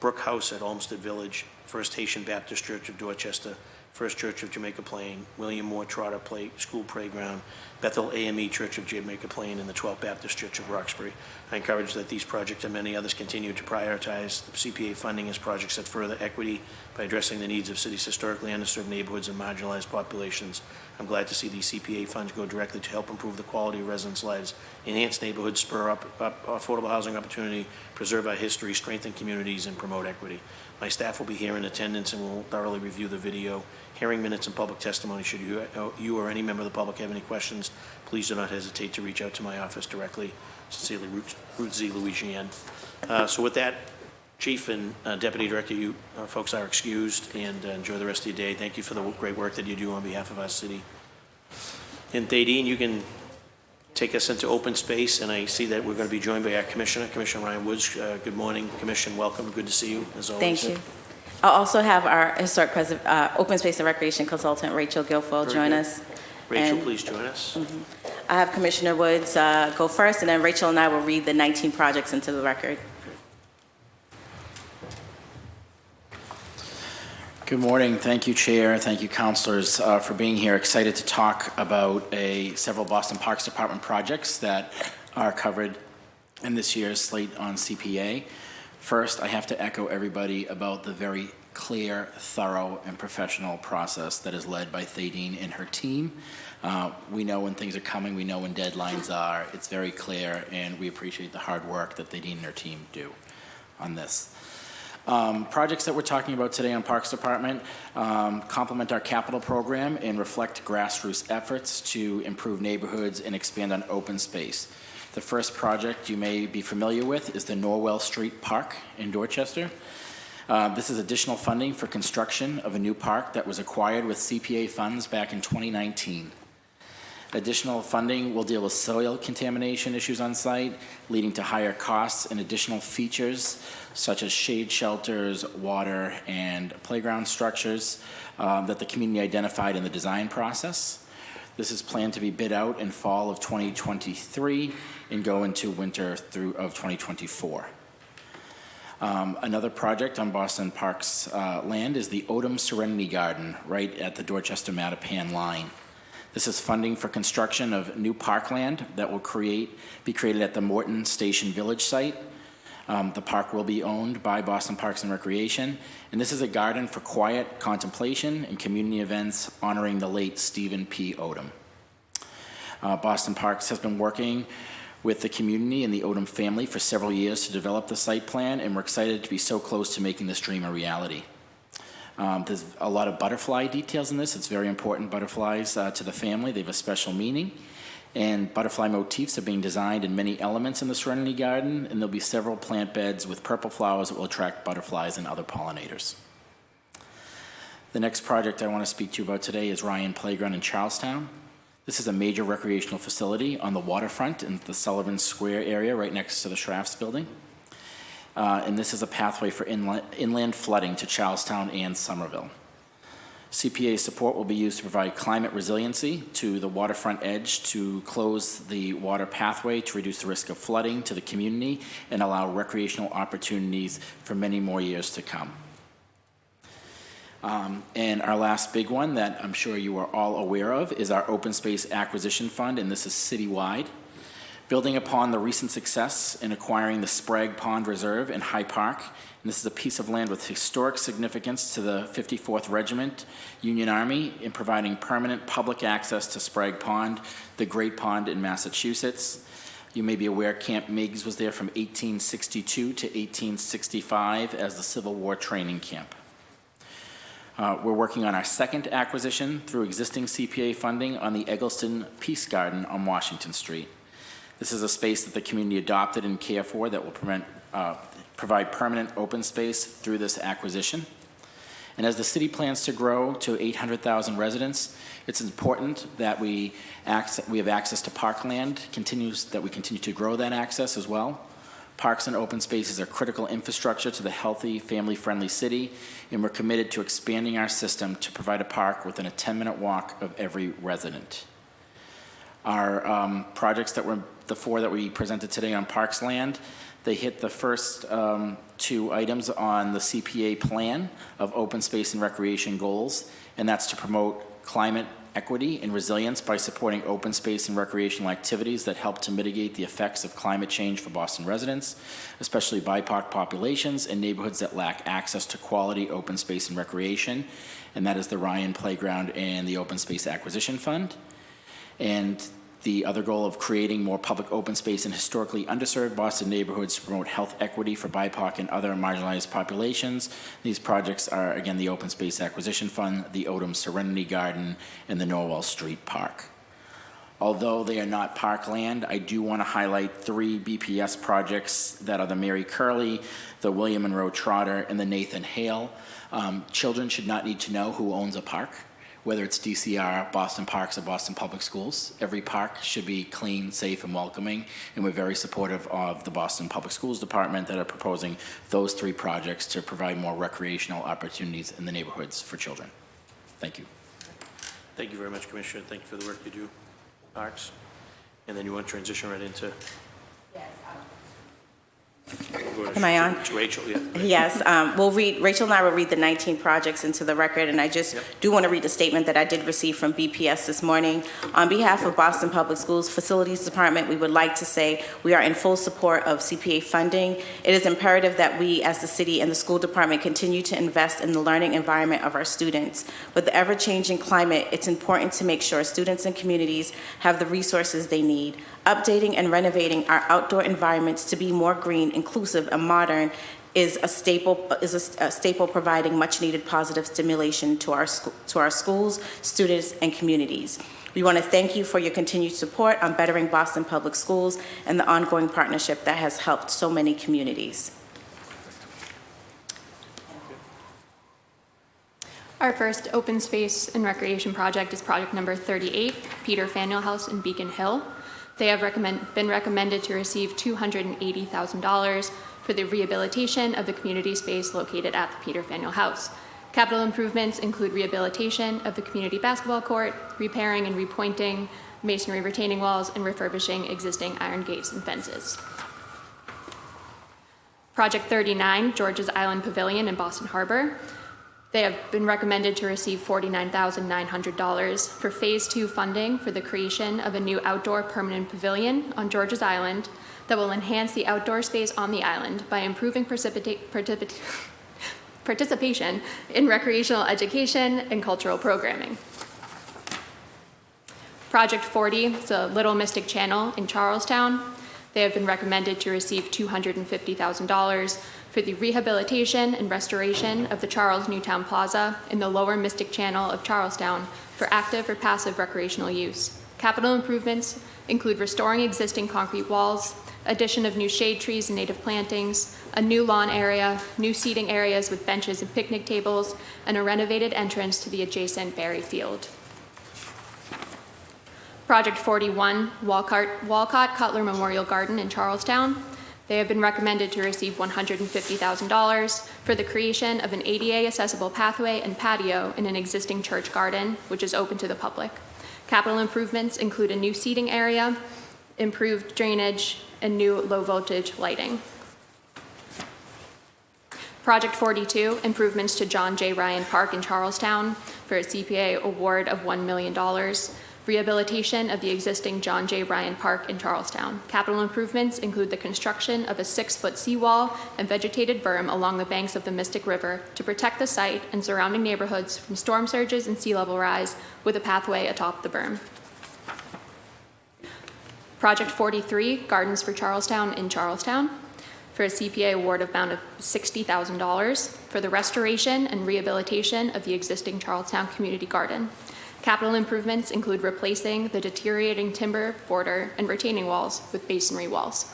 Brook House at Olmsted Village, First Haitian Baptist Church of Dorchester, First Church of Jamaica Plain, William Moore Trotter School Playground, Bethel AME Church of Jamaica Plain, and the 12th Baptist Church of Roxbury. I encourage that these projects and many others continue to prioritize the CPA funding as projects that further equity by addressing the needs of cities' historically underserved neighborhoods and marginalized populations. I'm glad to see these CPA funds go directly to help improve the quality of residents' lives, enhance neighborhoods, spur up affordable housing opportunity, preserve our history, strengthen communities, and promote equity. My staff will be here in attendance and will thoroughly review the video, hearing minutes, and public testimony. Should you or any member of the public have any questions, please do not hesitate to reach out to my office directly. Sincerely, Ruth Z. Louisiane. So with that, Chief and Deputy Director, you folks are excused, and enjoy the rest of your day. Thank you for the great work that you do on behalf of our city. And Thaddean, you can take us into open space, and I see that we're going to be joined by our Commissioner, Commissioner Ryan Woods. Good morning, Commission. Welcome. Good to see you, as always. Thank you. I'll also have our Historic Open Space and Recreation Consultant, Rachel Guilfoyle, Very join good. us. Rachel, And- please join us. I have Commissioner Woods go first, and then Rachel and I will read the 19 projects into the record. Good morning. Thank you, Chair. Thank you, councilors, for being here. Excited to talk about several Boston Parks Department projects that are covered in this year's slate on CPA. First, I have to echo everybody about the very clear, thorough, and professional process that is led by Thaddean and her team. We know when things are coming. We know when deadlines are. It's very clear, and we appreciate the hard work that Thaddean and her team do on this. Projects that we're talking about today on Parks Department complement our capital program and reflect grassroots efforts to improve neighborhoods and expand on open space. The first project you may be familiar with is the Norwell Street Park in Dorchester. This is additional funding for construction of a new park that was acquired with CPA funds back in 2019. Additional funding will deal with soil contamination issues on site, leading to higher costs and additional features such as shade shelters, water, and playground structures that the community identified in the design process. This is planned to be bid out in fall of 2023 and go into winter of 2024. Another project on Boston Parks land is the Odom Serenity Garden right at the Dorchester-Mattapan line. This is funding for construction of new parkland that will be created at the Morton Station Village site. The park will be owned by Boston Parks and Recreation, and this is a garden for quiet contemplation and community events honoring the late Stephen P. Odom. Boston Parks has been working with the community and the Odom family for several years to develop the site plan, and we're excited to be so close to making this dream a reality. There's a lot of butterfly details in this. It's very important butterflies to the family. They have a special meaning. And butterfly motifs are being designed in many elements in the Serenity Garden, and there'll be several plant beds with purple flowers that will attract butterflies and other pollinators. The next project I want to speak to you about today is Ryan Playground in Charlestown. This is a major recreational facility on the waterfront in the Sullivan Square area right next to the Schrafft's building. And this is a pathway for inland flooding to Charlestown and Somerville. CPA support will be used to provide climate resiliency to the waterfront edge to close the water pathway to reduce the risk of flooding to the community and allow recreational opportunities for many more years to come. And our last big one that I'm sure you are all aware of is our Open Space Acquisition Fund, and this is citywide. Building upon the recent success in acquiring the Sprague Pond Reserve in High Park, and this is a piece of land with historic significance to the 54th Regiment Union Army in providing permanent public access to Sprague Pond, the Great Pond in Massachusetts. You may be aware Camp Meigs was there from 1862 to 1865 as the Civil War training camp. We're working on our second acquisition through existing CPA funding on the Eggleston Peace Garden on Washington Street. This is a space that the community adopted and care for that will provide permanent open space through this acquisition. And as the city plans to grow to 800,000 residents, it's important that we have access to parkland, that we continue to grow that access as well. Parks and open spaces are critical infrastructure to the healthy, family-friendly city, and we're committed to expanding our system to provide a park within a 10-minute walk of every resident. Our projects the four that we presented today on Parks Land, they hit the first two items on the CPA plan of open space and recreation goals, and that's to promote climate equity and resilience by supporting open space and recreational activities that help to mitigate the effects of climate change for Boston residents, especially BIPOC populations and neighborhoods that lack access to quality open space and recreation, and that is the Ryan Playground and the Open Space Acquisition Fund. And the other goal of creating more public open space in historically underserved Boston neighborhoods to promote health equity for BIPOC and other marginalized populations. These projects are, again, the Open Space Acquisition Fund, the Odom Serenity Garden, and the Norwell Street Park. Although they are not parkland, I do want to highlight three BPS projects that are the Mary Curley, the William Monroe Trotter, and the Nathan Hale. Children should not need to know who owns a park, whether it's DCR, Boston Parks, or Boston Public Schools. Every park should be clean, safe, and welcoming, and we're very supportive of the Boston Public Schools Department that are proposing those three projects to provide more recreational opportunities in the neighborhoods for children. Thank you. Thank you very much, Commissioner. Thank you for the work you do, Parks. And then you want to transition right into? Am I on? To Rachel, yeah. Yes, Rachel and I will read the 19 projects into the record, and I just do want to read the statement that I did receive from BPS this morning. On behalf of Boston Public Schools Facilities Department, we would like to say we are in full support of CPA funding. It is imperative that we, as the city and the school department, continue to invest in the learning environment of our students. With the ever-changing climate, it's important to make sure students and communities have the resources they need. Updating and renovating our outdoor environments to be more green, inclusive, and modern is a staple providing much-needed positive stimulation to our schools, students, and communities. We want to thank you for your continued support on bettering Boston Public Schools and the ongoing partnership that has helped so many communities. Our first open space and recreation project is project number 38, Peter Faneuil House in Beacon Hill. They have been recommended to receive $280,000 for the rehabilitation of the community space located at the Peter Faneuil House. Capital improvements include rehabilitation of the community basketball court, repairing and repointing masonry retaining walls, and refurbishing existing iron gates and fences. Project 39, George's Island Pavilion in Boston Harbor. They have been recommended to receive $49,900 for Phase 2 funding for the creation of a new outdoor permanent pavilion on George's Island that will enhance the outdoor space on the island by improving participation in recreational education and cultural programming. Project 40, the Little Mystic Channel in Charlestown. They have been recommended to receive $250,000 for the rehabilitation and restoration of the Charles Newtown Plaza in the lower Mystic Channel of Charlestown for active or passive recreational use. Capital improvements include restoring existing concrete walls, addition of new shade trees and native plantings, a new lawn area, new seating areas with benches and picnic tables, and a renovated entrance to the adjacent Berry Field. Project 41, Walcott Cutler Memorial Garden in Charlestown. They have been recommended to receive $150,000 for the creation of an ADA accessible pathway and patio in an existing church garden, which is open to the public. Capital improvements include a new seating area, improved drainage, and new low voltage lighting. Project 42, improvements to John J. Ryan Park in Charlestown for a CPA award of $1 million. Rehabilitation of the existing John J. Ryan Park in Charlestown. Capital improvements include the construction of a 6-foot seawall and vegetated berm along the banks of the Mystic River to protect the site and surrounding neighborhoods from storm surges and sea level rise with a pathway atop the berm. Project 43, Gardens for Charlestown in Charlestown, for a CPA award amount of $60,000 for the restoration and rehabilitation of the existing Charlestown Community Garden. Capital improvements include replacing the deteriorating timber border and retaining walls with masonry walls.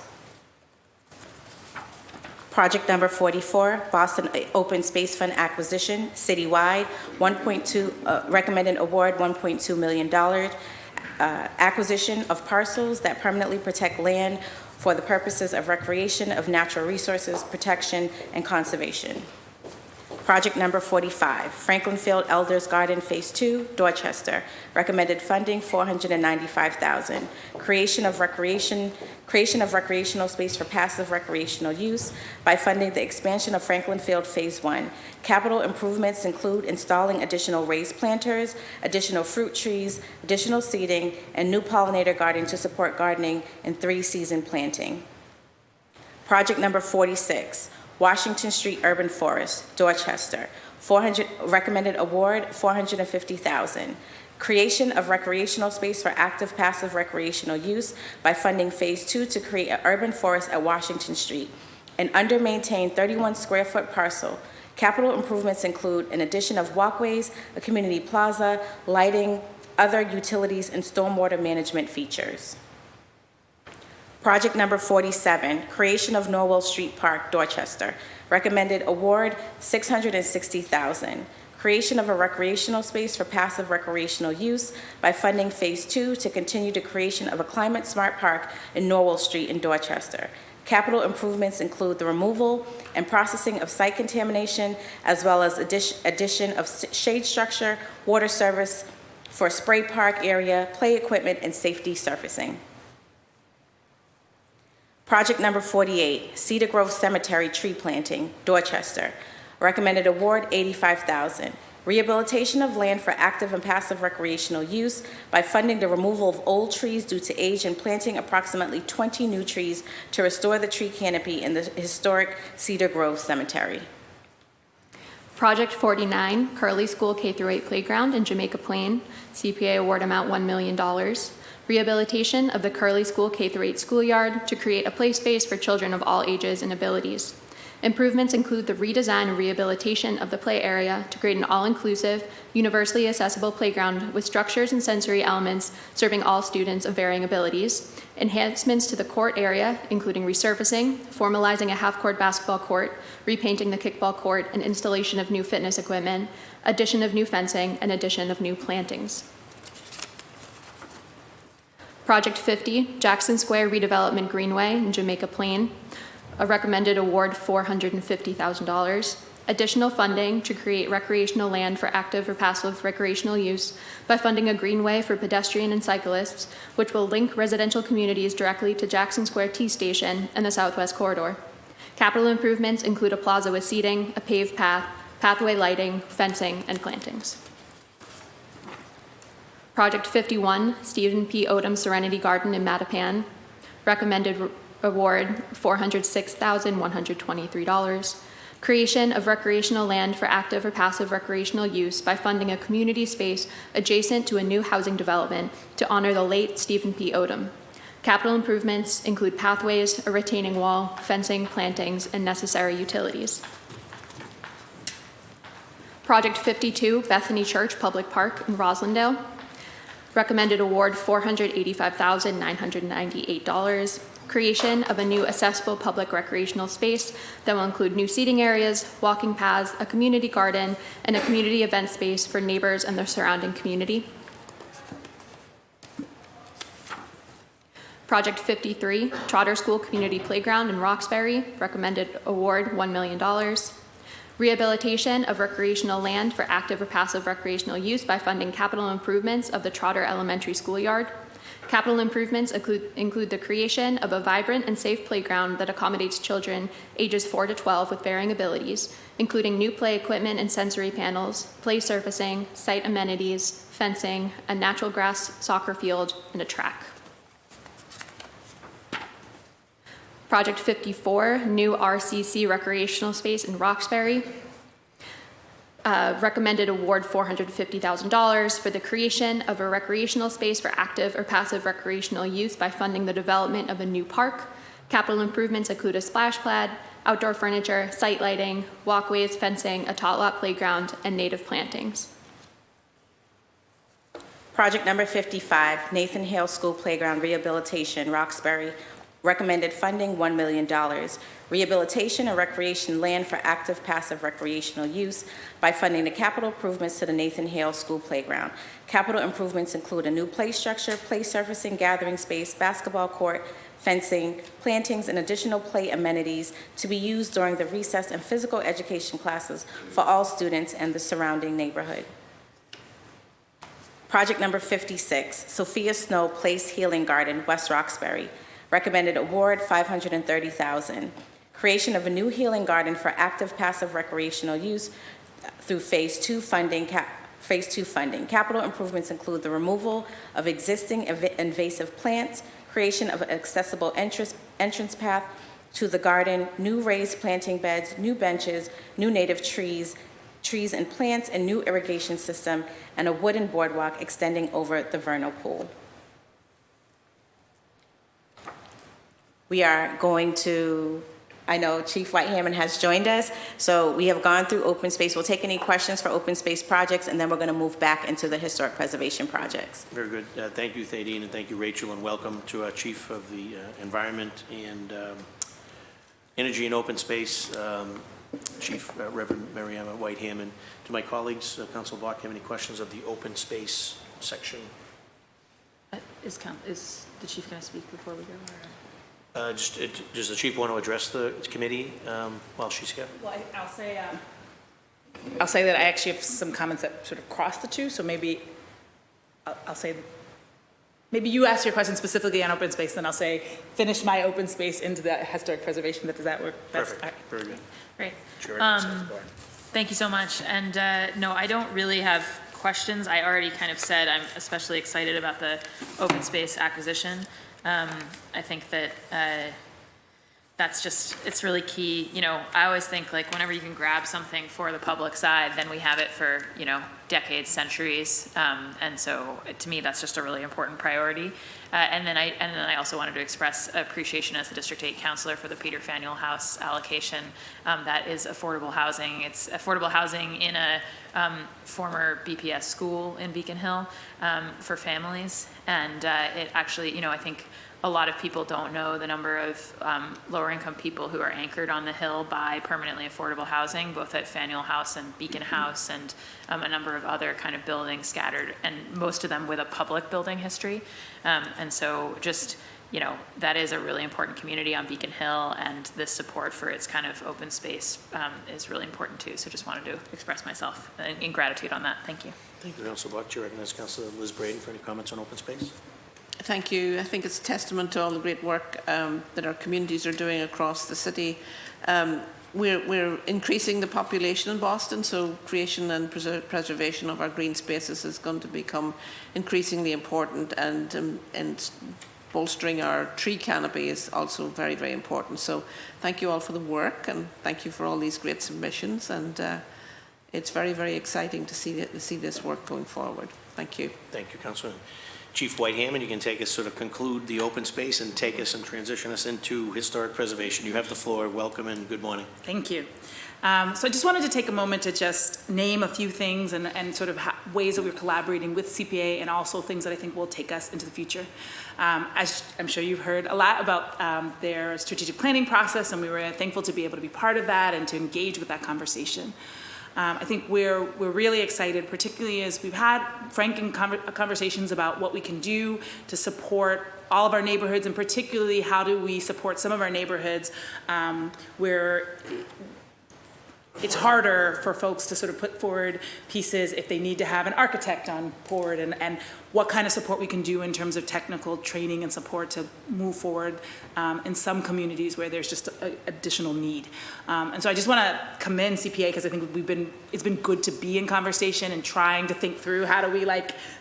Project number 44, Boston Open Space Fund acquisition, citywide, recommended award $1.2 million. Acquisition of parcels that permanently protect land for the purposes of recreation, of natural resources, protection, and conservation. Project number 45, Franklin Field Elders Garden Phase 2, Dorchester. Recommended funding $495,000. Creation of recreational space for passive recreational use by funding the expansion of Franklin Field Phase 1. Capital improvements include installing additional raised planters, additional fruit trees, additional seeding, and new pollinator garden to support gardening and 3-season planting. Project number 46, Washington Street Urban Forest, Dorchester. Recommended award $450,000. Creation of recreational space for active passive recreational use by funding Phase 2 to create an urban forest at Washington Street. An under-maintained 31-square-foot parcel. Capital improvements include an addition of walkways, a community plaza, lighting, other utilities, and stormwater management features. Project number 47, creation of Norwell Street Park, Dorchester. Recommended award $660,000. Creation of a recreational space for passive recreational use by funding Phase 2 to continue the creation of a climate-smart park in Norwell Street in Dorchester. Capital improvements include the removal and processing of site contamination, as well as addition of shade structure, water service for spray park area, play equipment, and safety surfacing. Project number 48, Cedar Grove Cemetery tree planting, Dorchester. Recommended award $85,000. Rehabilitation of land for active and passive recreational use by funding the removal of old trees due to age and planting approximately 20 new trees to restore the tree canopy in the historic Cedar Grove Cemetery. Project 49, Curley School K-8 Playground in Jamaica Plain, CPA award amount $1 million. Rehabilitation of the Curley School K-8 schoolyard to create a play space for children of all ages and abilities. Improvements include the redesign and rehabilitation of the play area to create an all-inclusive, universally accessible playground with structures and sensory elements serving all students of varying abilities. Enhancements to the court area, including resurfacing, formalizing a half-court basketball court, repainting the kickball court, and installation of new fitness equipment, addition of new fencing, and addition of new plantings. Project 50, Jackson Square Redevelopment Greenway in Jamaica Plain. A recommended award $450,000. Additional funding to create recreational land for active or passive recreational use by funding a greenway for pedestrian and cyclists, which will link residential communities directly to Jackson Square T Station and the Southwest Corridor. Capital improvements include a plaza with seating, a paved path, pathway lighting, fencing, and plantings. Project 51, Stephen P. Odom Serenity Garden in Mattapan. Recommended award $406,123. Creation of recreational land for active or passive recreational use by funding a community space adjacent to a new housing development to honor the late Stephen P. Odom. Capital improvements include pathways, a retaining wall, fencing, plantings, and necessary utilities. Project 52, Bethany Church Public Park in Roslindale. Recommended award $485,998. Creation of a new accessible public recreational space that will include new seating areas, walking paths, a community garden, and a community event space for neighbors and the surrounding community. Project 53, Trotter School Community Playground in Roxbury. Recommended award $1 million. Rehabilitation of recreational land for active or passive recreational use by funding capital improvements of the Trotter Elementary Schoolyard. Capital improvements include the creation of a vibrant and safe playground that accommodates children ages 4 to 12 with varying abilities, including new play equipment and sensory panels, play surfacing, site amenities, fencing, a natural grass soccer field, and a track. Project 54, new RCC recreational space in Roxbury. Recommended award $450,000 for the creation of a recreational space for active or passive recreational use by funding the development of a new park. Capital improvements include a splash pad, outdoor furniture, site lighting, walkways, fencing, a tot lot playground, and native plantings. Project number 55, Nathan Hale School Playground Rehabilitation, Roxbury. Recommended funding, $1 million. Rehabilitation and recreation land for active passive recreational use by funding the capital improvements to the Nathan Hale School Playground. Capital improvements include a new play structure, play surfacing, gathering space, basketball court, fencing, plantings, and additional play amenities to be used during the recess and physical education classes for all students and the surrounding neighborhood. Project number 56, Sophia Snow Place Healing Garden, West Roxbury. Recommended award, $530,000. Creation of a new healing garden for active passive recreational use through Phase 2 funding. Capital improvements include the removal of existing invasive plants, creation of an accessible entrance path to the garden, new raised planting beds, new benches, new native trees and plants, and new irrigation system, and a wooden boardwalk extending over the vernal pool. We are going to, I know Chief Whitehammond has joined us, so we have gone through open space. We'll take any questions for open space projects, and then we're going to move back into the historic preservation projects. Very good. Thank you, Thaddean, and thank you, Rachel, and welcome to our Chief of the Environment and Energy and Open Space, Chief Reverend Mariama Whitehammond. To my colleagues, Councilor Block, have any questions of the open space section? Is the chief going to speak before we go? Does the chief want to address the committee while she's here? Well, I'll say that I actually have some comments that sort of cross the two, so maybe I'll say, maybe you ask your question specifically on open space, then I'll say, finish my open space into the historic preservation. Does that work best? Perfect. Very good. Great. Sure. Thank you so much. And no, I don't really have questions. I already kind of said I'm especially excited about the open space acquisition. I think that that's just, it's really key. You know, I always think like whenever you can grab something for the public side, then we have it for, you know, decades, centuries. And so to me, that's just a really important priority. And then I also wanted to express appreciation as the District 8 Councilor for the Peter Faneuil House allocation. That is affordable housing. It's affordable housing in a former BPS school in Beacon Hill for families. And it actually, you know, I think a lot of people don't know the number of lower income people who are anchored on the Hill by permanently affordable housing, both at Faneuil House and Beacon House and a number of other kind of buildings scattered, and most of them with a public building history. And so just, you know, that is a really important community on Beacon Hill, and this support for its kind of open space is really important too. So just wanted to express myself in gratitude on that. Thank you. Thank you, Councilor Buck. You recognize Councilor Liz Braden for any comments on open space? Thank you. I think it's a testament to all the great work that our communities are doing across the city. We're increasing the population in Boston, so creation and preservation of our green spaces is going to become increasingly important, and bolstering our tree canopy is also very, very important. So thank you all for the work, and thank you for all these great submissions, and it's very, very exciting to see this work going forward. Thank you. Thank you, Councilor. Chief Whitehammond, you can take us, sort of conclude the open space and take us and transition us into historic preservation. You have the floor. Welcome and good morning. Thank you. So I just wanted to take a moment to just name a few things and sort of ways that we're collaborating with CPA, and also things that I think will take us into the future. As I'm sure you've heard a lot about their strategic planning process, and we were thankful to be able to be part of that and to engage with that conversation. I think we're really excited, particularly as we've had frank conversations about what we can do to support all of our neighborhoods, and particularly how do we support some of our neighborhoods where it's harder for folks to sort of put forward pieces if they need to have an architect on board, and what kind of support we can do in terms of technical training and support to move forward in some communities where there's just a additional need. And so I just want to commend CPA because I think it's been good to be in conversation and trying to think through how do we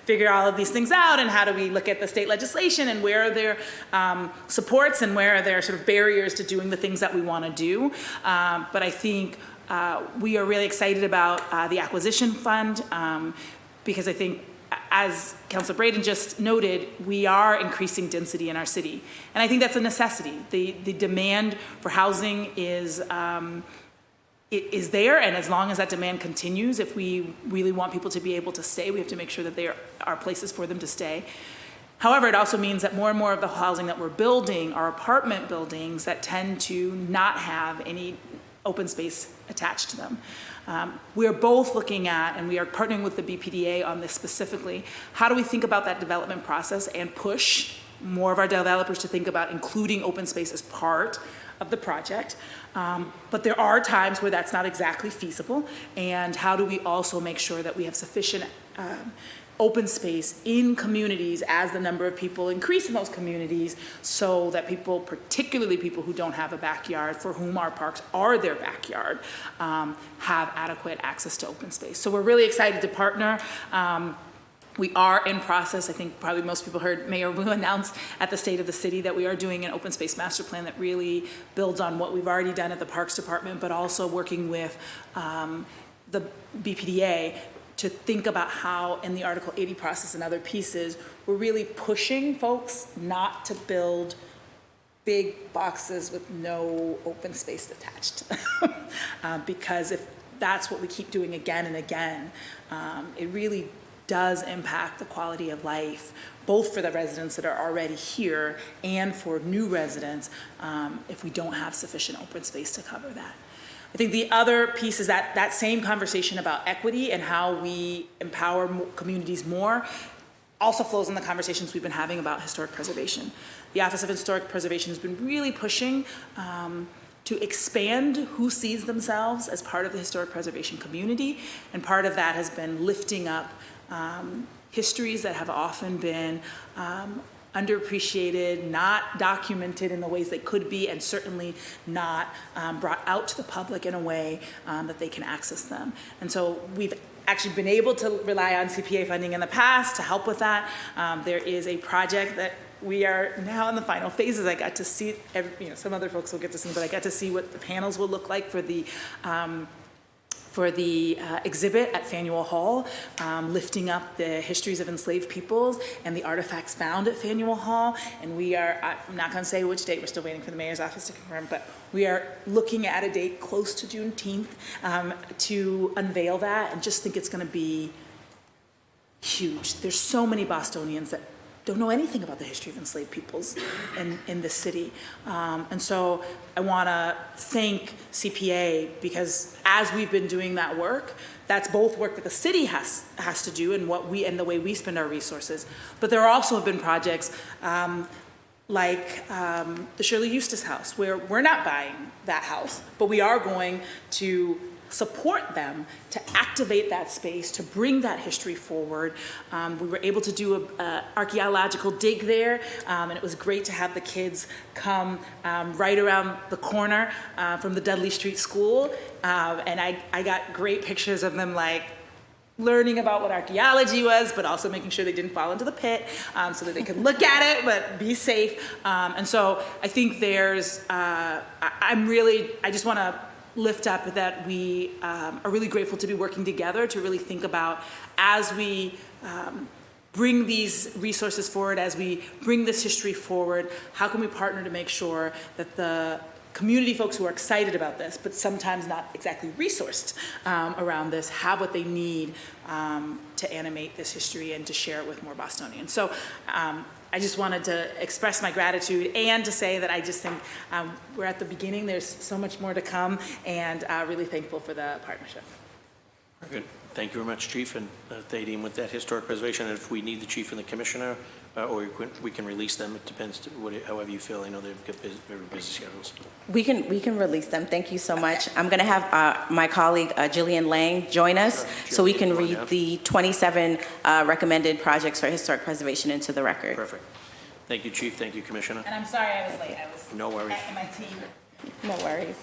figure all of these things out, and how do we look at the state legislation and where are there supports and where are there sort of barriers to doing the things that we want to do. But I think we are really excited about the acquisition fund because I think, as Councilor Braden just noted, we are increasing density in our city. And I think that's a necessity. The demand for housing is there, and as long as that demand continues, if we really want people to be able to stay, we have to make sure that there are places for them to stay. However, it also means that more and more of the housing that we're building are apartment buildings that tend to not have any open space attached to them. We are both looking at, and we are partnering with the BPDA on this specifically, how do we think about that development process and push more of our developers to think about including open space as part of the project. But there are times where that's not exactly feasible, and how do we also make sure that we have sufficient open space in communities as the number of people increase in those communities, so that people, particularly people who don't have a backyard, for whom our parks are their backyard, have adequate access to open space. So we're really excited to partner. We are in process. I think probably most people heard Mayor Wu announce at the State of the City that we are doing an open space master plan that really builds on what we've already done at the Parks Department, but also working with the BPDA to think about how in the Article 80 process and other pieces, we're really pushing folks not to build big boxes with no open space attached. Because if that's what we keep doing again and again, it really does impact the quality of life, both for the residents that are already here and for new residents, if we don't have sufficient open space to cover that. I think the other piece is that same conversation about equity and how we empower communities more also flows in the conversations we've been having about historic preservation. The Office of Historic Preservation has been really pushing to expand who sees themselves as part of the historic preservation community, and part of that has been lifting up histories that have often been underappreciated, not documented in the ways they could be, and certainly not brought out to the public in a way that they can access them. And so we've actually been able to rely on CPA funding in the past to help with that. There is a project that we are now in the final phases. I got to see, some other folks will get to see, but I got to see what the panels will look like for the exhibit at Faneuil Hall, lifting up the histories of enslaved peoples and the artifacts found at Faneuil Hall. And we are, I'm not gonna say which date, we're still waiting for the mayor's office to confirm, but we are looking at a date close to Juneteenth to unveil that, and just think it's gonna be huge. There's so many Bostonians that don't know anything about the history of enslaved peoples in this city. And so I wanna thank CPA, because as we've been doing that work, that's both work that the city has to do and the way we spend our resources. But there also have been projects like the Shirley Eustace House, where we're not buying that house, but we are going to support them to activate that space, to bring that history forward. We were able to do an archaeological dig there, and it was great to have the kids come right around the corner from the Dudley Street School, and I got great pictures of them learning about what archaeology was, but also making sure they didn't fall into the pit, so that they could look at it, but be safe. And so I think there's, I just want to lift up that we are really grateful to be working together to really think about, as we bring these resources forward, as we bring this history forward, how can we partner to make sure that the community folks who are excited about this, but sometimes not exactly resourced around this, have what they need to animate this history and to share it with more Bostonians. So I just wanted to express my gratitude and to say that I just think we're at the beginning. There's so much more to come, and really thankful for the partnership. Very good. Thank you very much, Chief, and Thaddean, with that historic preservation. And if we need the Chief and the Commissioner, or we can release them. It depends, however you feel. I know they've got very busy schedules. We can release them. Thank you so much. I'm going to have my colleague Jillian Lang join us so we can read the 27 recommended projects for historic preservation into the record. Perfect. Thank you, Chief. Thank you, Commissioner. And I'm sorry I was late. I was No worries. at my team. No worries.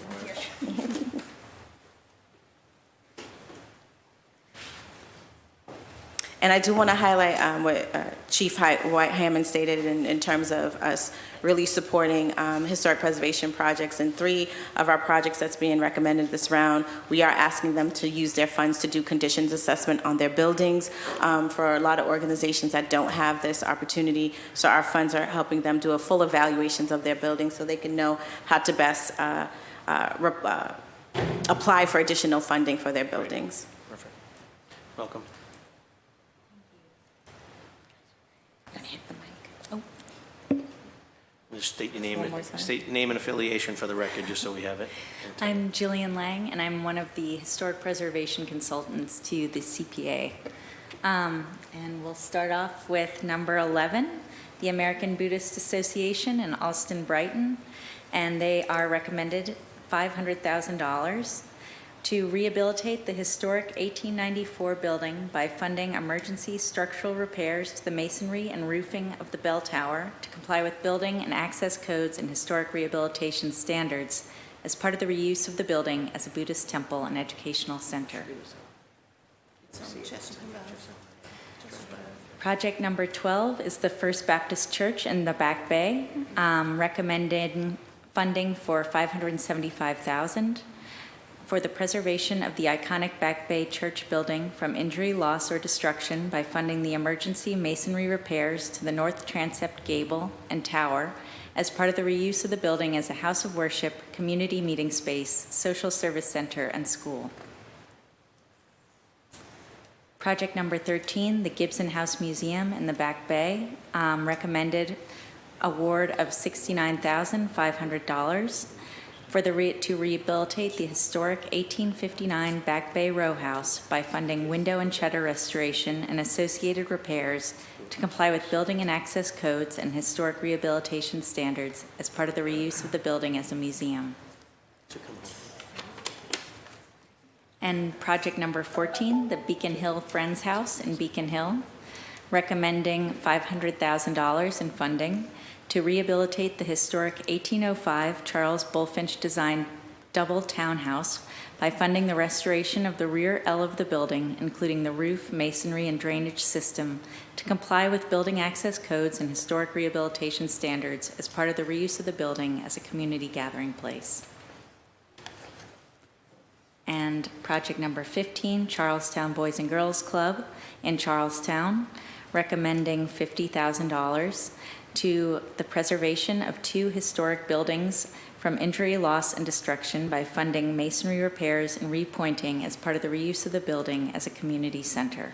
And I do want to highlight what Chief White Hammond stated in terms of us really supporting historic preservation projects. And 3 of our projects that's being recommended this round, we are asking them to use their funds to do conditions assessment on their buildings for a lot of organizations that don't have this opportunity. So our funds are helping them do a full evaluations of their buildings so they can know how to best apply for additional funding for their buildings. Perfect. Welcome. Just state your name, One more time. state name and affiliation for the record, just so we have it. I'm Jillian Lang, and I'm one of the historic preservation consultants to the CPA. And we'll start off with number 11, the American Buddhist Association in Alston, Brighton, and they are recommended $500,000 to rehabilitate the historic 1894 building by funding emergency structural repairs to the masonry and roofing of the bell tower to comply with building and access codes and historic rehabilitation standards as part of the reuse of the building as a Buddhist temple and educational center. Project number 12 is the First Baptist Church in the Back Bay, recommending funding for $575,000 for the preservation of the iconic Back Bay Church building from injury, loss, or destruction by funding the emergency masonry repairs to the north transept gable and tower as part of the reuse of the building as a house of worship, community meeting space, social service center, and school. Project number 13, the Gibson House Museum in the Back Bay, recommended award of $69,500 to rehabilitate the historic 1859 Back Bay Row House by funding window and shutter restoration and associated repairs to comply with building and access codes and historic rehabilitation standards as part of the reuse of the building as a museum. And project number 14, the Beacon Hill Friends House in Beacon Hill, recommending $500,000 in funding to rehabilitate the historic 1805 Charles Bulfinch designed double townhouse by funding the restoration of the rear L of the building, including the roof, masonry, and drainage system, to comply with building access codes and historic rehabilitation standards as part of the reuse of the building as a community gathering place. And project number 15, Charlestown Boys and Girls Club in Charlestown, recommending $50,000 to the preservation of 2 historic buildings from injury, loss, and destruction by funding masonry repairs and repointing as part of the reuse of the building as a community center.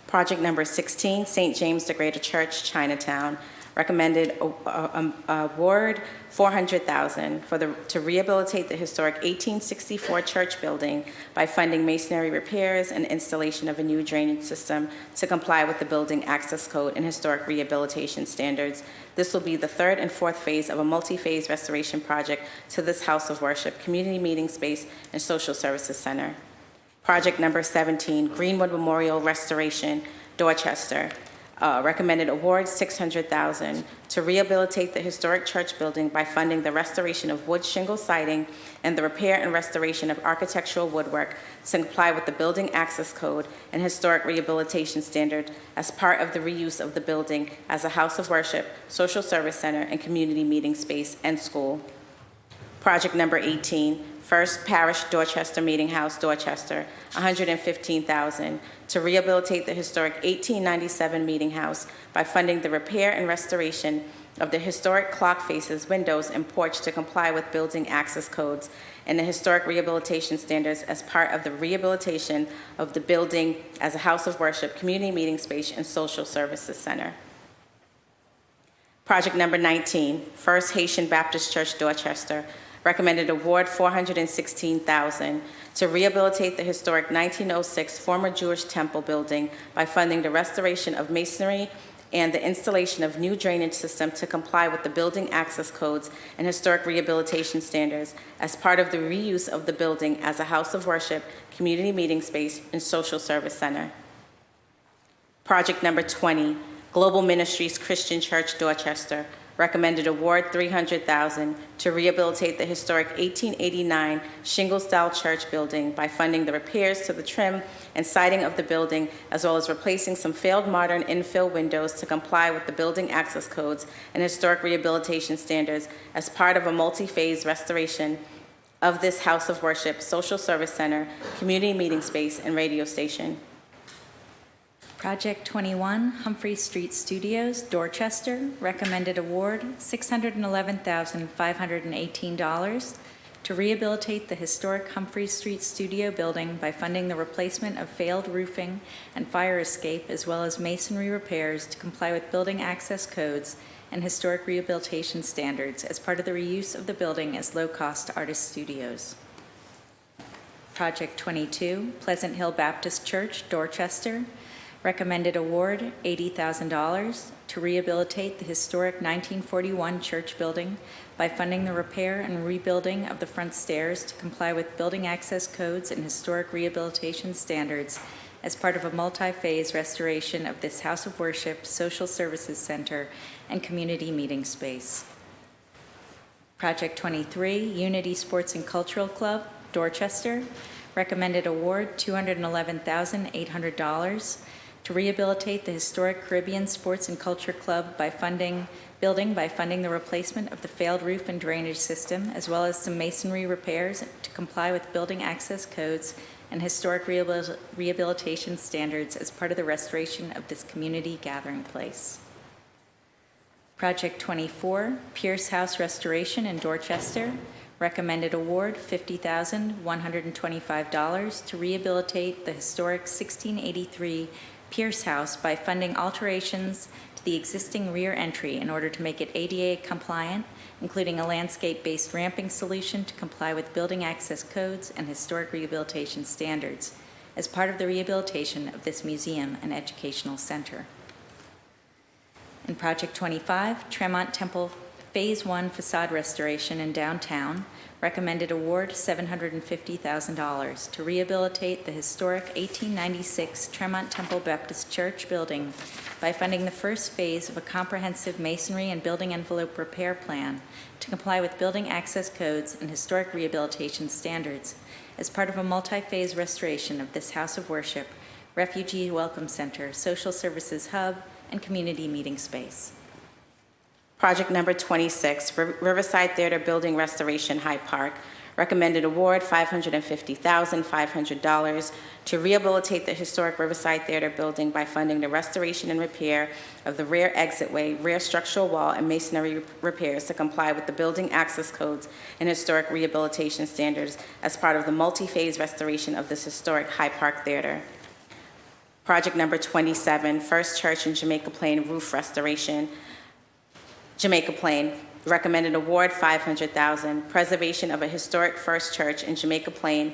Project number 16, St. James the Greater Church, Chinatown, recommended award $400,000 to rehabilitate the historic 1864 church building by funding masonry repairs and installation of a new drainage system to comply with the building access code and historic rehabilitation standards. This will be the 3rd and 4th phase of a multi-phase restoration project to this house of worship, community meeting space, and social services center. Project number 17, Greenwood Memorial Restoration, Dorchester, recommended award $600,000 to rehabilitate the historic church building by funding the restoration of wood shingle siding and the repair and restoration of architectural woodwork to comply with the building access code and historic rehabilitation standard as part of the reuse of the building as a house of worship, social service center, and community meeting space and school. Project number 18, First Parish Dorchester Meeting House, Dorchester, $115,000 to rehabilitate the historic 1897 Meeting House by funding the repair and restoration of the historic clock faces, windows, and porch to comply with building access codes and the historic rehabilitation standards as part of the rehabilitation of the building as a house of worship, community meeting space, and social services center. Project number 19, First Haitian Baptist Church, Dorchester, recommended award $416,000 to rehabilitate the historic 1906 former Jewish temple building by funding the restoration of masonry and the installation of new drainage system to comply with the building access codes and historic rehabilitation standards as part of the reuse of the building as a house of worship, community meeting space, and social service center. Project number 20, Global Ministries Christian Church, Dorchester, recommended award $300,000 to rehabilitate the historic 1889 shingle-style church building by funding the repairs to the trim and siding of the building, as well as replacing some failed modern infill windows to comply with the building access codes and historic rehabilitation standards as part of a multi-phase restoration of this house of worship, social service center, community meeting space, and radio station. Project 21, Humphrey Street Studios, Dorchester, recommended award $611,518 to rehabilitate the historic Humphrey Street Studio building by funding the replacement of failed roofing and fire escape, as well as masonry repairs to comply with building access codes and historic rehabilitation standards as part of the reuse of the building as low-cost artist studios. Project 22, Pleasant Hill Baptist Church, Dorchester, recommended award $80,000 to rehabilitate the historic 1941 church building by funding the repair and rebuilding of the front stairs to comply with building access codes and historic rehabilitation standards as part of a multi-phase restoration of this house of worship, social services center, and community meeting space. Project 23, Unity Sports and Cultural Club, Dorchester, recommended award $211,800 to rehabilitate the historic Caribbean Sports and Culture Club by funding the replacement of the failed roof and drainage system, as well as some masonry repairs to comply with building access codes and historic rehabilitation standards as part of the restoration of this community gathering place. Project 24, Pierce House Restoration in Dorchester, recommended award $50,125 to rehabilitate the historic 1683 Pierce House by funding alterations to the existing rear entry in order to make it ADA compliant, including a landscape-based ramping solution to comply with building access codes and historic rehabilitation standards as part of the rehabilitation of this museum and educational center. In Project 25, Tremont Temple Phase 1 facade restoration in downtown, recommended award $750,000 to rehabilitate the historic 1896 Tremont Temple Baptist Church building by funding the first phase of a comprehensive masonry and building envelope repair plan to comply with building access codes and historic rehabilitation standards as part of a multi-phase restoration of this house of worship, refugee welcome center, social services hub, and community meeting space. Project number 26, Riverside Theater Building Restoration, Hyde Park, recommended award $550,500 to rehabilitate the historic Riverside Theater building by funding the restoration and repair of the rear exitway, rear structural wall, and masonry repairs to comply with the building access codes and historic rehabilitation standards as part of the multi-phase restoration of this historic Hyde Park Theater. Project number 27, First Church in Jamaica Plain Roof Restoration, Jamaica Plain, recommended award $500,000, preservation of a historic First Church in Jamaica Plain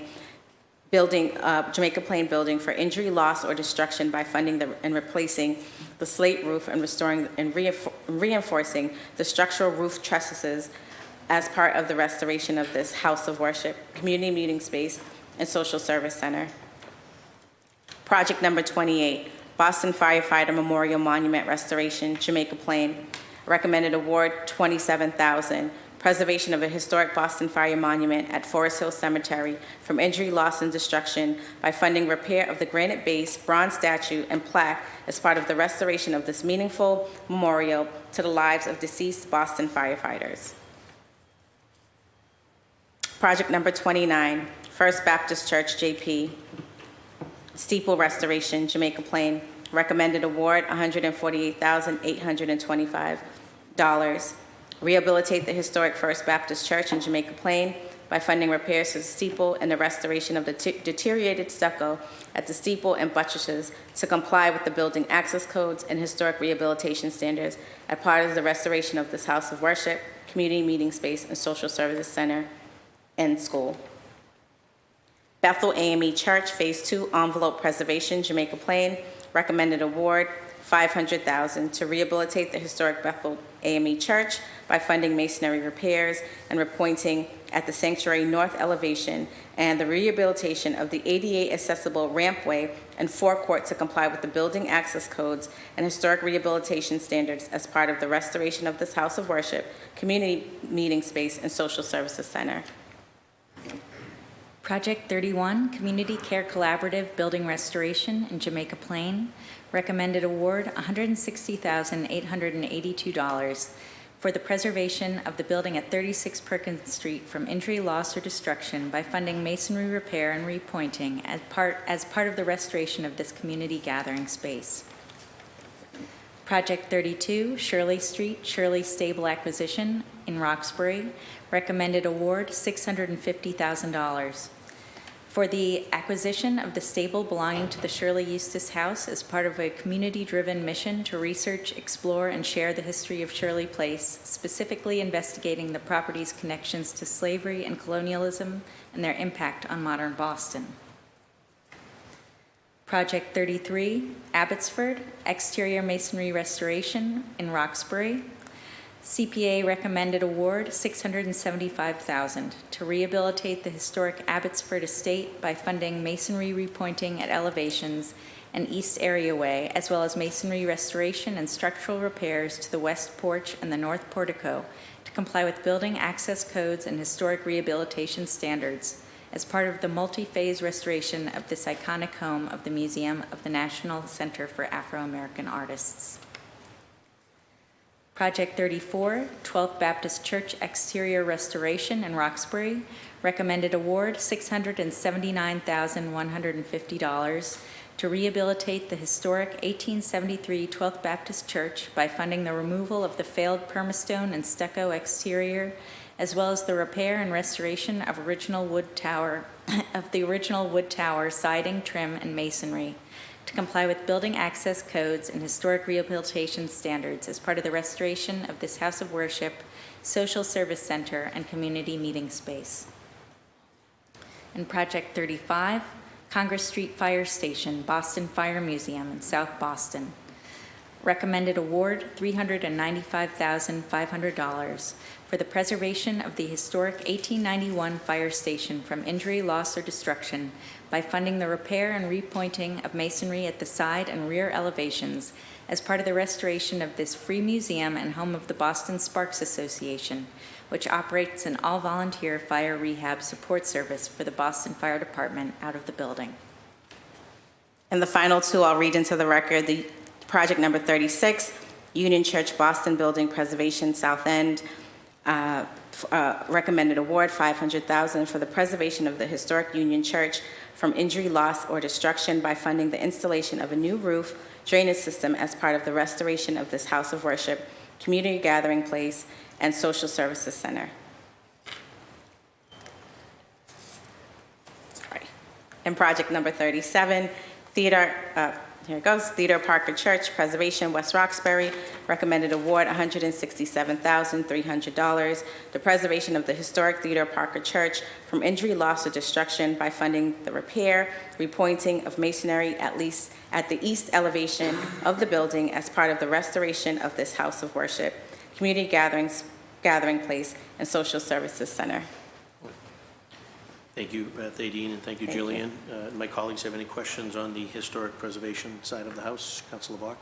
building, for injury, loss, or destruction by funding and replacing the slate roof and restoring and reinforcing the structural roof trusses as part of the restoration of this house of worship, community meeting space, and social service center. Project number 28, Boston Firefighter Memorial Monument Restoration, Jamaica Plain, recommended award $27,000, preservation of a historic Boston Fire Monument at Forest Hill Cemetery from injury, loss, and destruction by funding repair of the granite base, bronze statue, and plaque as part of the restoration of this meaningful memorial to the lives of deceased Boston firefighters. Project number 29, First Baptist Church, JP, Steeple Restoration, Jamaica Plain, recommended award $148,825. Rehabilitate the historic First Baptist Church in Jamaica Plain by funding repairs to the steeple and the restoration of the deteriorated stucco at the steeple and buttresses to comply with the building access codes and historic rehabilitation standards as part of the restoration of this house of worship, community meeting space, and social services center. and school. Bethel AME Church Phase 2 Envelope Preservation, Jamaica Plain, recommended award $500,000 to rehabilitate the historic Bethel AME Church by funding masonry repairs and repointing at the sanctuary north elevation and the rehabilitation of the ADA accessible rampway and forecourt to comply with the building access codes and historic rehabilitation standards as part of the restoration of this house of worship, community meeting space, and social services center. Project 31, Community Care Collaborative Building Restoration in Jamaica Plain, recommended award $160,882 for the preservation of the building at 36 Perkins Street from injury, loss, or destruction by funding masonry repair and repointing as part of the restoration of this community gathering space. Project 32, Shirley Street, Shirley Stable Acquisition in Roxbury, recommended award $650,000 for the acquisition of the stable belonging to the Shirley Eustace House as part of a community-driven mission to research, explore, and share the history of Shirley Place, specifically investigating the property's connections to slavery and colonialism and their impact on modern Boston. Project 33, Abbotsford, Exterior Masonry Restoration in Roxbury. CPA recommended award $675,000 to rehabilitate the historic Abbotsford estate by funding masonry repointing at elevations and East Areaway, as well as masonry restoration and structural repairs to the west porch and the north portico to comply with building access codes and historic rehabilitation standards as part of the multi-phase restoration of this iconic home of the Museum of the National Center for Afro-American Artists. Project 34, 12th Baptist Church Exterior Restoration in Roxbury, recommended award $679,150 to rehabilitate the historic 1873 12th Baptist Church by funding the removal of the failed permastone and stucco exterior, as well as the repair and restoration of the original wood tower siding, trim, and masonry to comply with building access codes and historic rehabilitation standards as part of the restoration of this house of worship, social service center, and community meeting space. And Project 35, Congress Street Fire Station, Boston Fire Museum in South Boston. Recommended award $395,500 for the preservation of the historic 1891 fire station from injury, loss, or destruction by funding the repair and repointing of masonry at the side and rear elevations as part of the restoration of this free museum and home of the Boston Sparks Association, which operates an all-volunteer fire rehab support service for the Boston Fire Department out of the building. And the final two I'll read into the record. The project number 36, Union Church Boston Building Preservation South End, recommended award $500,000 for the preservation of the historic Union Church from injury, loss, or destruction by funding the installation of a new roof drainage system as part of the restoration of this house of worship, community gathering place, and social services center. Sorry. And project number 37, Theodore Parker Church Preservation, West Roxbury, recommended award $167,300, the preservation of the historic Theodore Parker Church from injury, loss, or destruction by funding the repair, repointing of masonry at the east elevation of the building as part of the restoration of this house of worship, community gathering place, and social services center. Thank you, Thaddean, and thank you, Jillian. My colleagues have any questions on the historic preservation side of the house? Councilor Bach?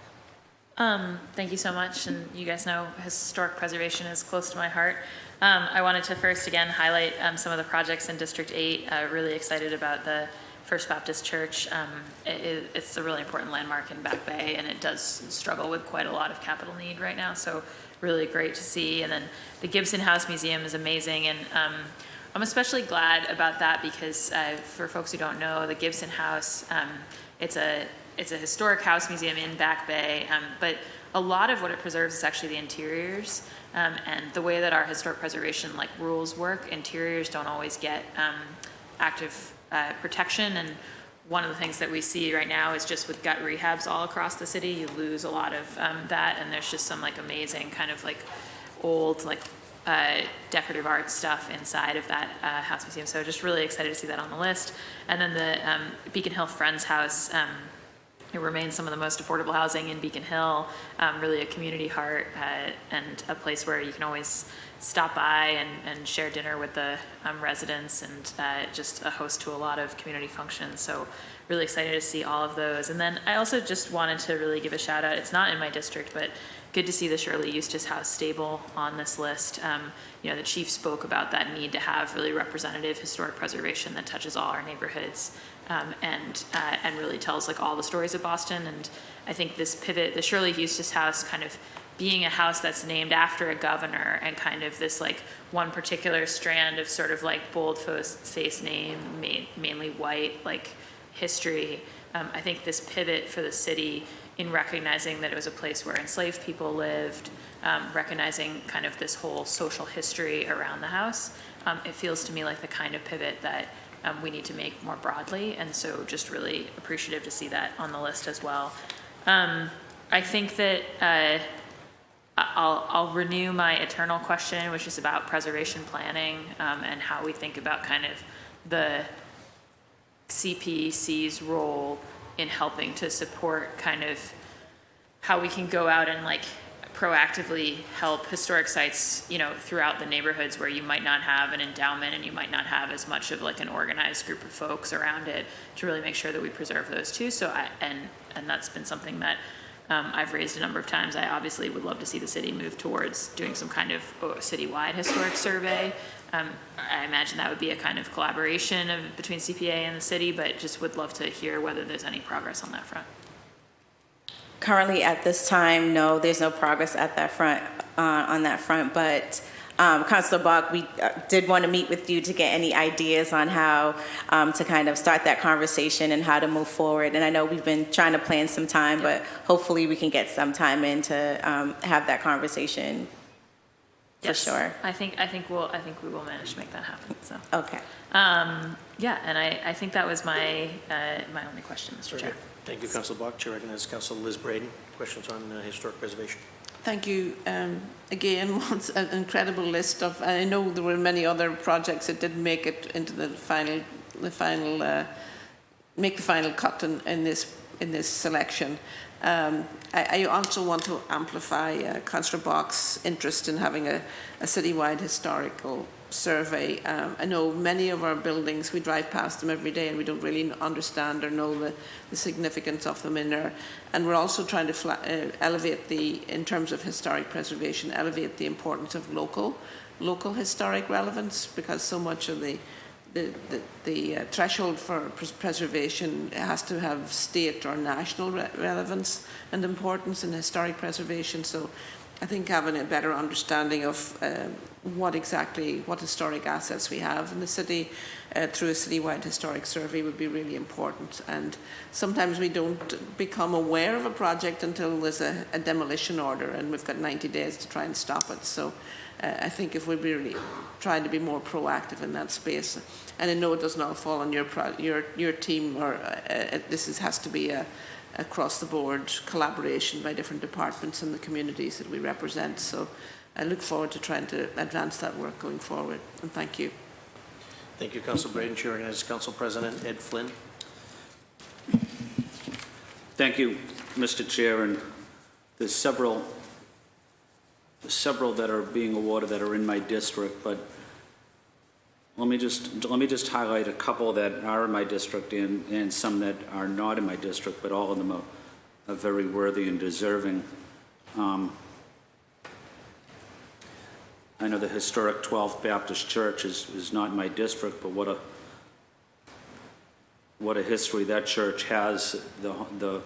Thank you so much, and you guys know historic preservation is close to my heart. I wanted to first again highlight some of the projects in District 8. Really excited about the First Baptist Church. It's a really important landmark in Back Bay, and it does struggle with quite a lot of capital need right now, so really great to see. And then the Gibson House Museum is amazing, and I'm especially glad about that because for folks who don't know, the Gibson House, it's a historic house museum in Back Bay, but a lot of what it preserves is actually the interiors, and the way that our historic preservation rules work, interiors don't always get active protection, and one of the things that we see right now is just with gut rehabs all across the city, you lose a lot of that, and there's just some amazing kind of old decorative art stuff inside of that House Museum. So just really excited to see that on the list. And then the Beacon Hill Friends House, it remains some of the most affordable housing in Beacon Hill, really a community heart and a place where you can always stop by and share dinner with the residents, and just a host to a lot of community functions. So really excited to see all of those. And then I also just wanted to really give a shout out. It's not in my district, but good to see the Shirley Eustace House stable on this list. The chief spoke about that need to have really representative historic preservation that touches all our neighborhoods, and really tells like all the stories of Boston. And I think this pivot, the Shirley Eustace House, kind of being a house that's named after a governor, and kind of this like one particular strand of sort of like bold face name, mainly white, like history. I think this pivot for the city in recognizing that it was a place where enslaved people lived, recognizing kind of this whole social history around the house, it feels to me like the kind of pivot that we need to make more broadly. And so just really appreciative to see that on the list as well. I think that I'll renew my eternal question, which is about preservation planning, and how we think about kind of the CPC's role in helping to support kind of how we can go out and like proactively help historic sites, throughout the neighborhoods where you might not have an endowment and you might not have as much of like an organized group of folks around it, to really make sure that we preserve those too. So and that's been something that I've raised a number of times. I obviously would love to see the city move towards doing some kind of citywide historic survey. I imagine that would be a kind of collaboration between CPA and the city, but just would love to hear whether there's any progress on that front. Currently, at this time, no, there's no progress at that front, on that front, but Councilor Bach, we did want to meet with you to get any ideas on how to kind of start that conversation and how to move forward. And I know we've been trying to plan some time, but hopefully we can get some time in to have that conversation. Yes, for sure. I think we will manage to make that happen. So Okay. yeah, and I think that was my my only question, Mr. Chair. Thank you, Councilor Bach. Chair recognizes Councilor Liz Braden. Questions on historic preservation? Thank you. Again, once an incredible list of, I know there were many other projects that didn't make it into the final cut in this selection. I also want to amplify Councillor Bach's interest in having a citywide historical survey. I know many of our buildings, we drive past them every day and we don't really understand or know the significance of them in there. And we're also trying to elevate in terms of historic preservation, elevate the importance of local historic relevance, because so much of the threshold for preservation has to have state or national relevance and importance in historic preservation. So I think having a better understanding of what historic assets we have in the city through a citywide historic survey would be really important. And sometimes we don't become aware of a project until there's a demolition order and we've got 90 days to try and stop it. So I think if we're really trying to be more proactive in that space, and I know it doesn't all fall on your team, or this has to be a across the board collaboration by different departments and the communities that we represent. So I look forward to trying to advance that work going forward. And thank you. Thank you, Councilor Braden. Chair recognizes Council President Ed Flynn. Thank you, Mr. Chair. And there's several that are being awarded that are in my district, but let me just highlight a couple that are in my district and some that are not in my district, but all of them are very worthy and deserving. I know the historic 12th Baptist Church is not in my district, but what a history that church has. The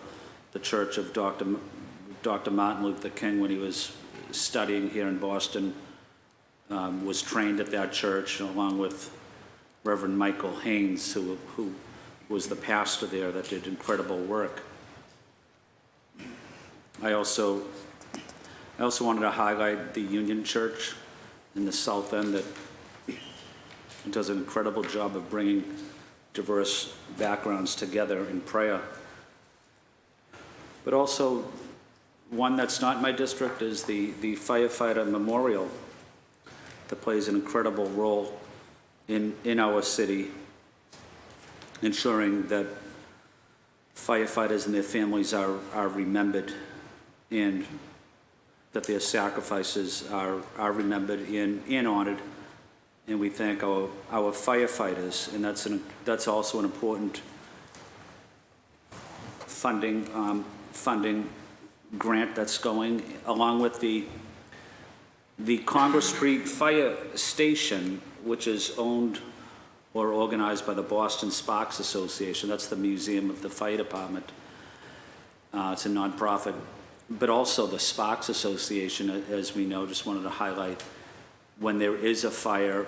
church of Dr. Martin Luther King, when he was studying here in Boston, was trained at that church, along with Reverend Michael Haynes, who was the pastor there that did incredible work. I also wanted to highlight the Union Church in the South End that does an incredible job of bringing diverse backgrounds together in prayer. But also, one that's not in my district is the firefighter memorial that plays an incredible role in our city, ensuring that firefighters and their families are remembered, and that their sacrifices are remembered and honored. And we thank our firefighters, and that's also an important funding grant that's going, along with the Congress Street Fire Station, which is owned or organized by the Boston Sparks Association. That's the museum of the fire department. It's a nonprofit. But also the Sparks Association, as we know, just wanted to highlight, when there is a fire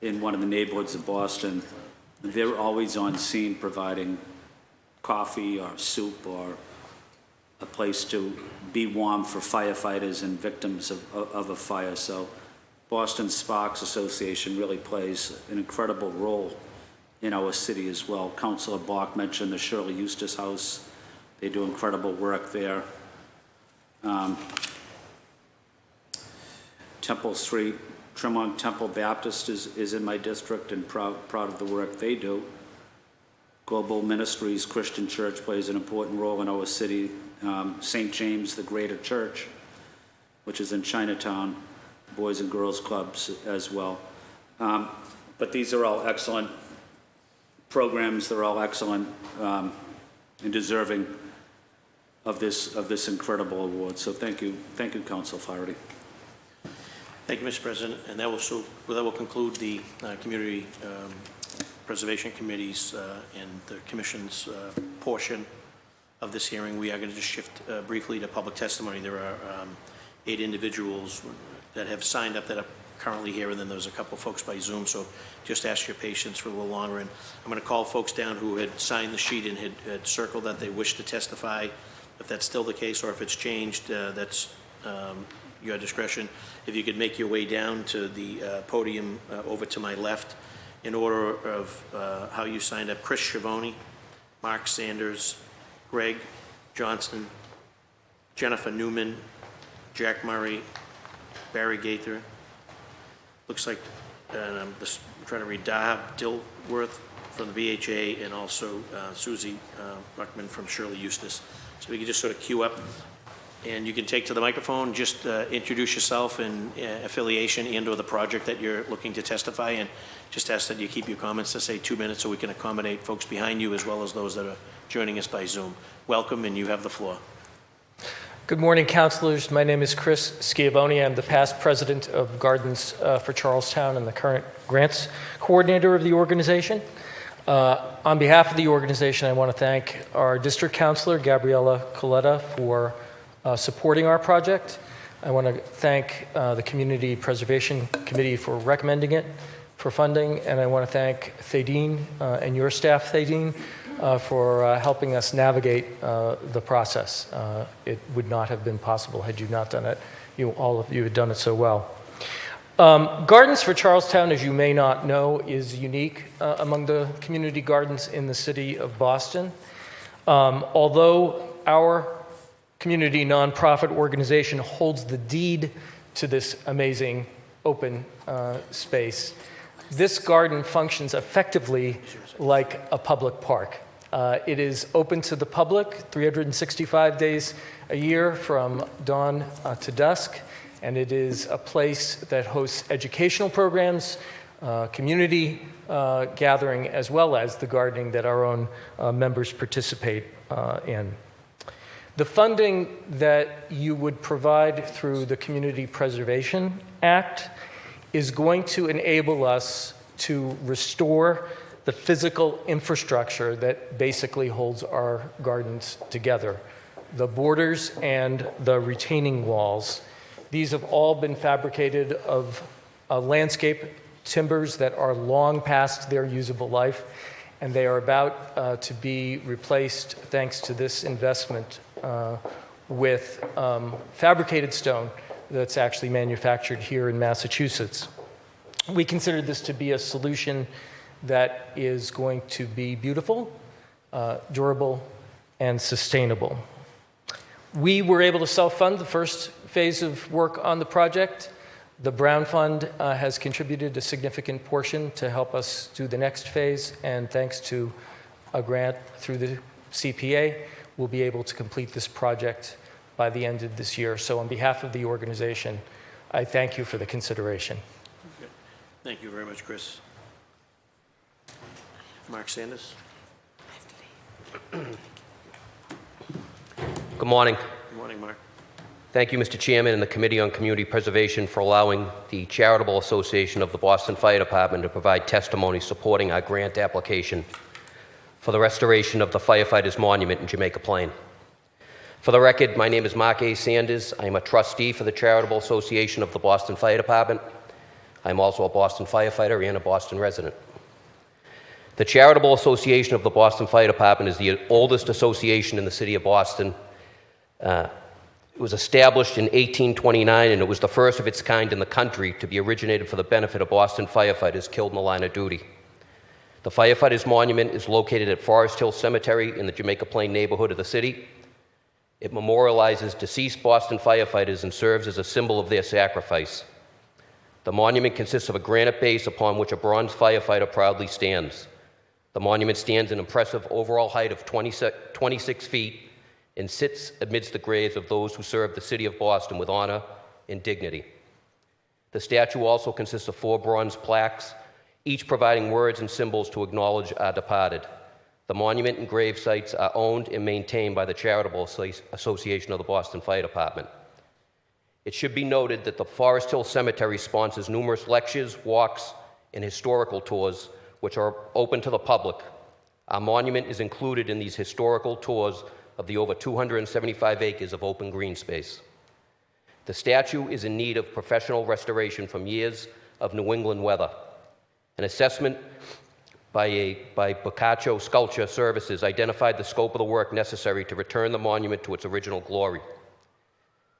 in one of the neighborhoods of Boston, they're always on scene providing coffee or soup or a place to be warm for firefighters and victims of a fire. So Boston Sparks Association really plays an incredible role in our city as well. Councilor Bach mentioned the Shirley Eustace House. They do incredible work there. Temple Street, Tremont Temple Baptist is in my district, and proud of the work they do. Global Ministries Christian Church plays an important role in our city. St. James, the Greater Church, which is in Chinatown, Boys and Girls Clubs as well. But these are all excellent programs. They're all excellent and deserving of this incredible award. So thank you, Council Flaherty. Thank you, Mr. President. And that will conclude the Community Preservation Committee's and the Commission's portion of this hearing. We are going to just shift briefly to public testimony. There are 8 individuals that have signed up that are currently here, and then there's a couple folks by Zoom, so just ask your patience for a little longer. And I'm going to call folks down who had signed the sheet and had circled that they wish to testify. If that's still the case, or if it's changed, that's your discretion. If you could make your way down to the podium over to my left in order of how you signed up: Chris Schiavone, Mark Sanders, Greg Johnston, Jennifer Newman, Jack Murray, Barry Gaither. Looks like, and I'm just trying to read, Dahab Dilworth from the BHA, and also Susie Ruckman from Shirley Eustace. So we can just sort of queue up, and you can take to the microphone, just introduce yourself and affiliation and or the project that you're looking to testify, and just ask that you keep your comments to say 2 minutes so we can accommodate folks behind you as well as those that are joining us by Zoom. Welcome, and you have the floor. Good morning, councilors. My name is Chris Schiavone. I'm the past president of Gardens for Charlestown and the current grants coordinator of the organization. On behalf of the organization, I want to thank our district councilor, Gabriella Coletta, for supporting our project. I want to thank the Community Preservation Committee for recommending it for funding, and I want to thank Thadeen and your staff, Thadeen, for helping us navigate the process. It would not have been possible had you not done it. All of you had done it so well. Gardens for Charlestown, as you may not know, is unique among the community gardens in the city of Boston. Although our community nonprofit organization holds the deed to this amazing open space, this garden functions effectively like a public park. It is open to the public 365 days a year from dawn to dusk, and it is a place that hosts educational programs, community gathering, as well as the gardening that our own members participate in. The funding that you would provide through the Community Preservation Act is going to enable us to restore the physical infrastructure that basically holds our gardens together. The borders and the retaining walls. These have all been fabricated of landscape timbers that are long past their usable life, and they are about to be replaced, thanks to this investment, with fabricated stone that's actually manufactured here in Massachusetts. We consider this to be a solution that is going to be beautiful, durable, and sustainable. We were able to self-fund the first phase of work on the project. The Brown Fund has contributed a significant portion to help us do the next phase, and thanks to a grant through the CPA, we'll be able to complete this project by the end of this year. So on behalf of the organization, I thank you for the consideration. Okay. Thank you very much, Chris. Mark Sanders. Good morning. Good morning, Mark. Thank you, Mr. Chairman, and the Committee on Community Preservation for allowing the Charitable Association of the Boston Fire Department to provide testimony supporting our grant application for the restoration of the Firefighters Monument in Jamaica Plain. For the record, my name is Mark A. Sanders. I am a trustee for the Charitable Association of the Boston Fire Department. I am also a Boston firefighter and a Boston resident. The Charitable Association of the Boston Fire Department is the oldest association in the city of Boston. It was established in 1829, and it was the first of its kind in the country to be originated for the benefit of Boston firefighters killed in the line of duty. The Firefighters Monument is located at Forest Hill Cemetery in the Jamaica Plain neighborhood of the city. It memorializes deceased Boston firefighters and serves as a symbol of their sacrifice. The monument consists of a granite base upon which a bronze firefighter proudly stands. The monument stands an impressive overall height of 26 feet and sits amidst the graves of those who served the city of Boston with honor and dignity. The statue also consists of 4 bronze plaques, each providing words and symbols to acknowledge our departed. The monument and grave sites are owned and maintained by the Charitable Association of the Boston Fire Department. It should be noted that the Forest Hill Cemetery sponsors numerous lectures, walks, and historical tours, which are open to the public. Our monument is included in these historical tours of the over 275 acres of open green space. The statue is in need of professional restoration from years of New England weather. An assessment by Boccaccio Sculpture Services identified the scope of the work necessary to return the monument to its original glory.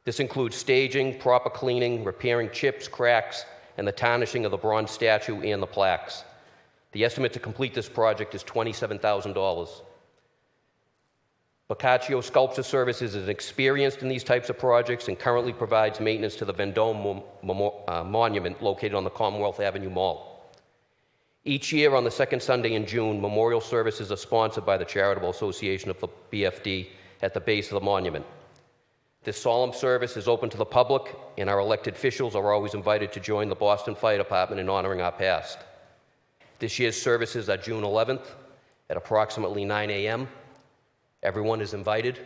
This includes staging, proper cleaning, repairing chips, cracks, and the tarnishing of the bronze statue and the plaques. The estimate to complete this project is $27,000. Boccaccio Sculpture Services is experienced in these types of projects and currently provides maintenance to the Vendome Monument located on the Commonwealth Avenue Mall. Each year on the second Sunday in June, memorial services are sponsored by the Charitable Association of the BFD at the base of the monument. This solemn service is open to the public, and our elected officials are always invited to join the Boston Fire Department in honoring our past. This year's services are June 11th at approximately 9 a.m. Everyone is invited,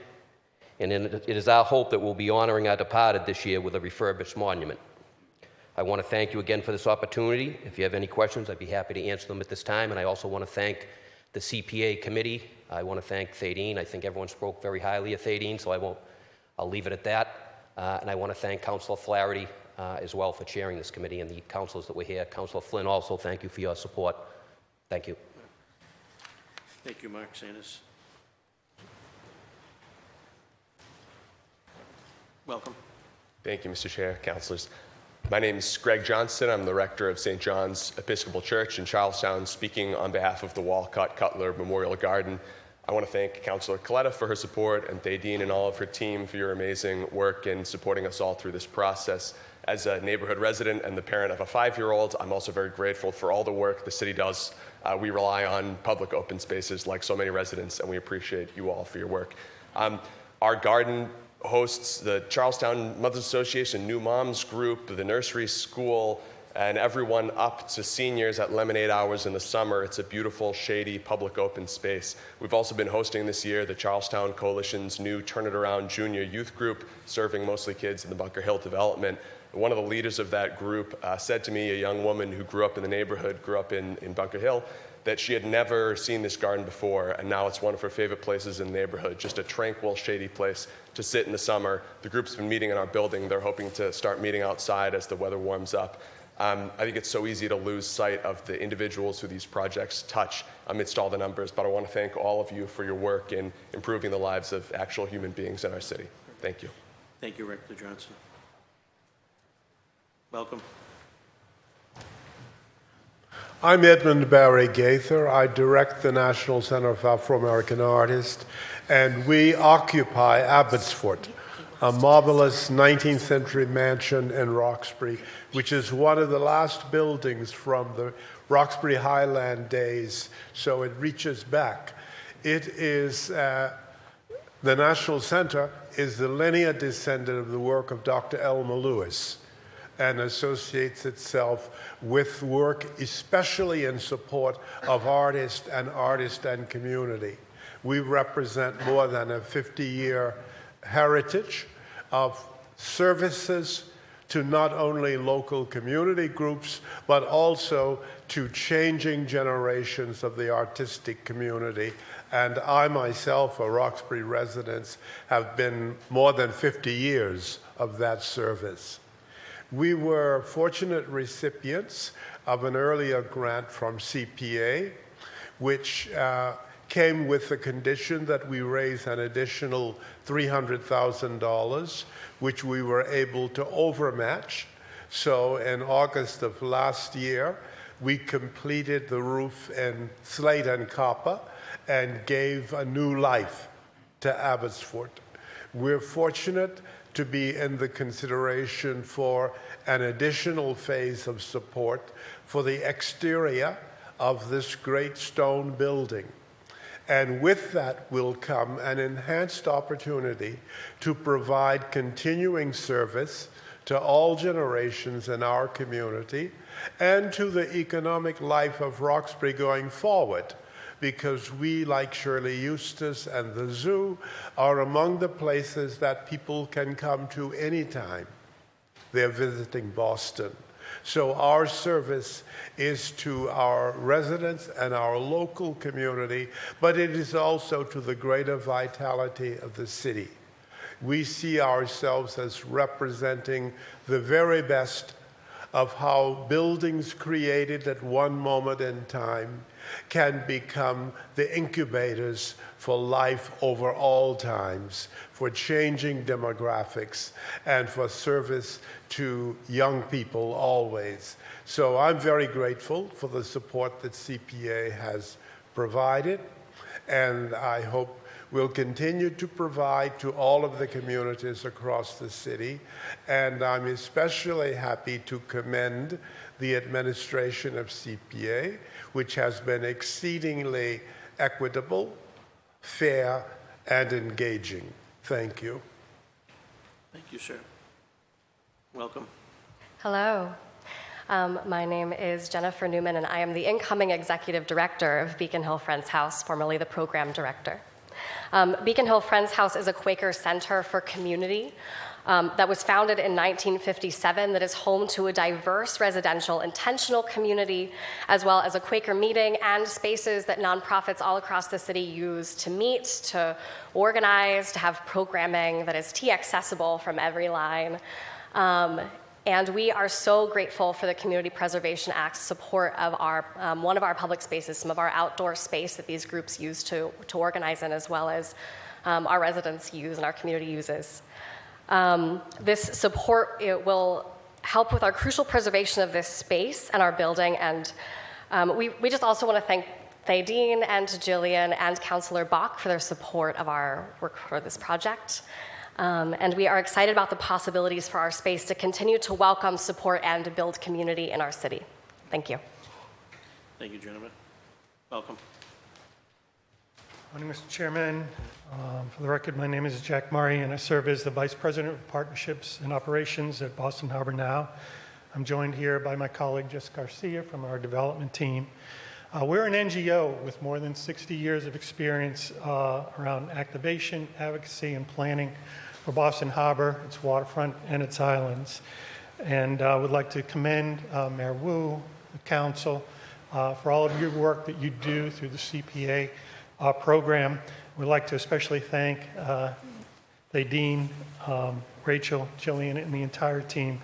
and it is our hope that we'll be honoring our departed this year with a refurbished monument. I want to thank you again for this opportunity. If you have any questions, I'd be happy to answer them at this time, and I also want to thank the CPA committee. I want to thank Thadeen. I think everyone spoke very highly of Thadeen, so I'll leave it at that. And I want to thank Councilor Flaherty as well for chairing this committee, and the councilors that were here. Councilor Flynn, also thank you for your support. Thank you. Thank you, Mark Sanders. Welcome. Thank you, Mr. Chair, councilors. My name is Greg Johnston. I'm the rector of St. John's Episcopal Church in Charlestown, speaking on behalf of the Walcott Cutler Memorial Garden. I want to thank Councilor Coletta for her support and Thadeen and all of her team for your amazing work in supporting us all through this process. As a neighborhood resident and the parent of a 5-year-old, I'm also very grateful for all the work the city does. We rely on public open spaces like so many residents, and we appreciate you all for your work. Our garden hosts the Charlestown Mothers Association, New Moms Group, the nursery school, and everyone up to seniors at lemonade hours in the summer. It's a beautiful, shady, public open space. We've also been hosting this year the Charlestown Coalition's new Turn It Around Junior Youth Group, serving mostly kids in the Bunker Hill development. One of the leaders of that group said to me, a young woman who grew up in the neighborhood, grew up in Bunker Hill, that she had never seen this garden before, and now it's one of her favorite places in the neighborhood, just a tranquil, shady place to sit in the summer. The group's been meeting in our building. They're hoping to start meeting outside as the weather warms up. I think it's so easy to lose sight of the individuals who these projects touch amidst all the numbers, but I want to thank all of you for your work in improving the lives of actual human beings in our city. Thank you. Thank you, Rector Johnson. Welcome. I'm Edmund Barry Gaither. I direct the National Center of Afro-American Artists, and we occupy Abbotsford, a marvelous 19th century mansion in Roxbury, which is one of the last buildings from the Roxbury Highland days, so it reaches back. It is, the National Center is the linear descendant of the work of Dr. Elmer Lewis and associates itself with work especially in support of artists and community. We represent more than a 50-year heritage of services to not only local community groups, but also to changing generations of the artistic community. And I myself, a Roxbury resident, have been more than 50 years of that service. We were fortunate recipients of an earlier grant from CPA, which came with the condition that we raise an additional $300,000, which we were able to overmatch. So in August of last year, we completed the roof in slate and copper and gave a new life to Abbotsford. We're fortunate to be in the consideration for an additional phase of support for the exterior of this great stone building. And with that will come an enhanced opportunity to provide continuing service to all generations in our community and to the economic life of Roxbury going forward, because we, like Shirley Eustace and the zoo, are among the places that people can come to anytime they're visiting Boston. So our service is to our residents and our local community, but it is also to the greater vitality of the city. We see ourselves as representing the very best of how buildings created at one moment in time can become the incubators for life over all times, for changing demographics, and for service to young people always. So I'm very grateful for the support that CPA has provided, and I hope we'll continue to provide to all of the communities across the city. And I'm especially happy to commend the administration of CPA, which has been exceedingly equitable, fair, and engaging. Thank you. Thank you, sir. Welcome. Hello. My name is Jennifer Newman, and I am the incoming executive director of Beacon Hill Friends House, formerly the program director. Beacon Hill Friends House is a Quaker center for community that was founded in 1957 that is home to a diverse residential intentional community, as well as a Quaker meeting and spaces that nonprofits all across the city use to meet, to organize, to have programming that is tea-accessible from every line. And we are so grateful for the Community Preservation Act's support of our, one of our public spaces, some of our outdoor space that these groups use to organize in, as well as our residents use and our community uses. This support, it will help with our crucial preservation of this space and our building. And we just also want to thank Thadeen and Jillian and Councillor Bach for their support of our work for this project. And we are excited about the possibilities for our space to continue to welcome, support, and to build community in our city. Thank you. Thank you, gentlemen. Welcome. Morning, Mr. Chairman. For the record, my name is Jack Murray, and I serve as the Vice President of Partnerships and Operations at Boston Harbor Now. I'm joined here by my colleague, Jessica Garcia, from our development team. We're an NGO with more than 60 years of experience around activation, advocacy, and planning for Boston Harbor, its waterfront, and its islands. And I would like to commend Mayor Wu, the council, for all of your work that you do through the CPA program. We'd like to especially thank Thadeen, Rachel, Jillian, and the entire team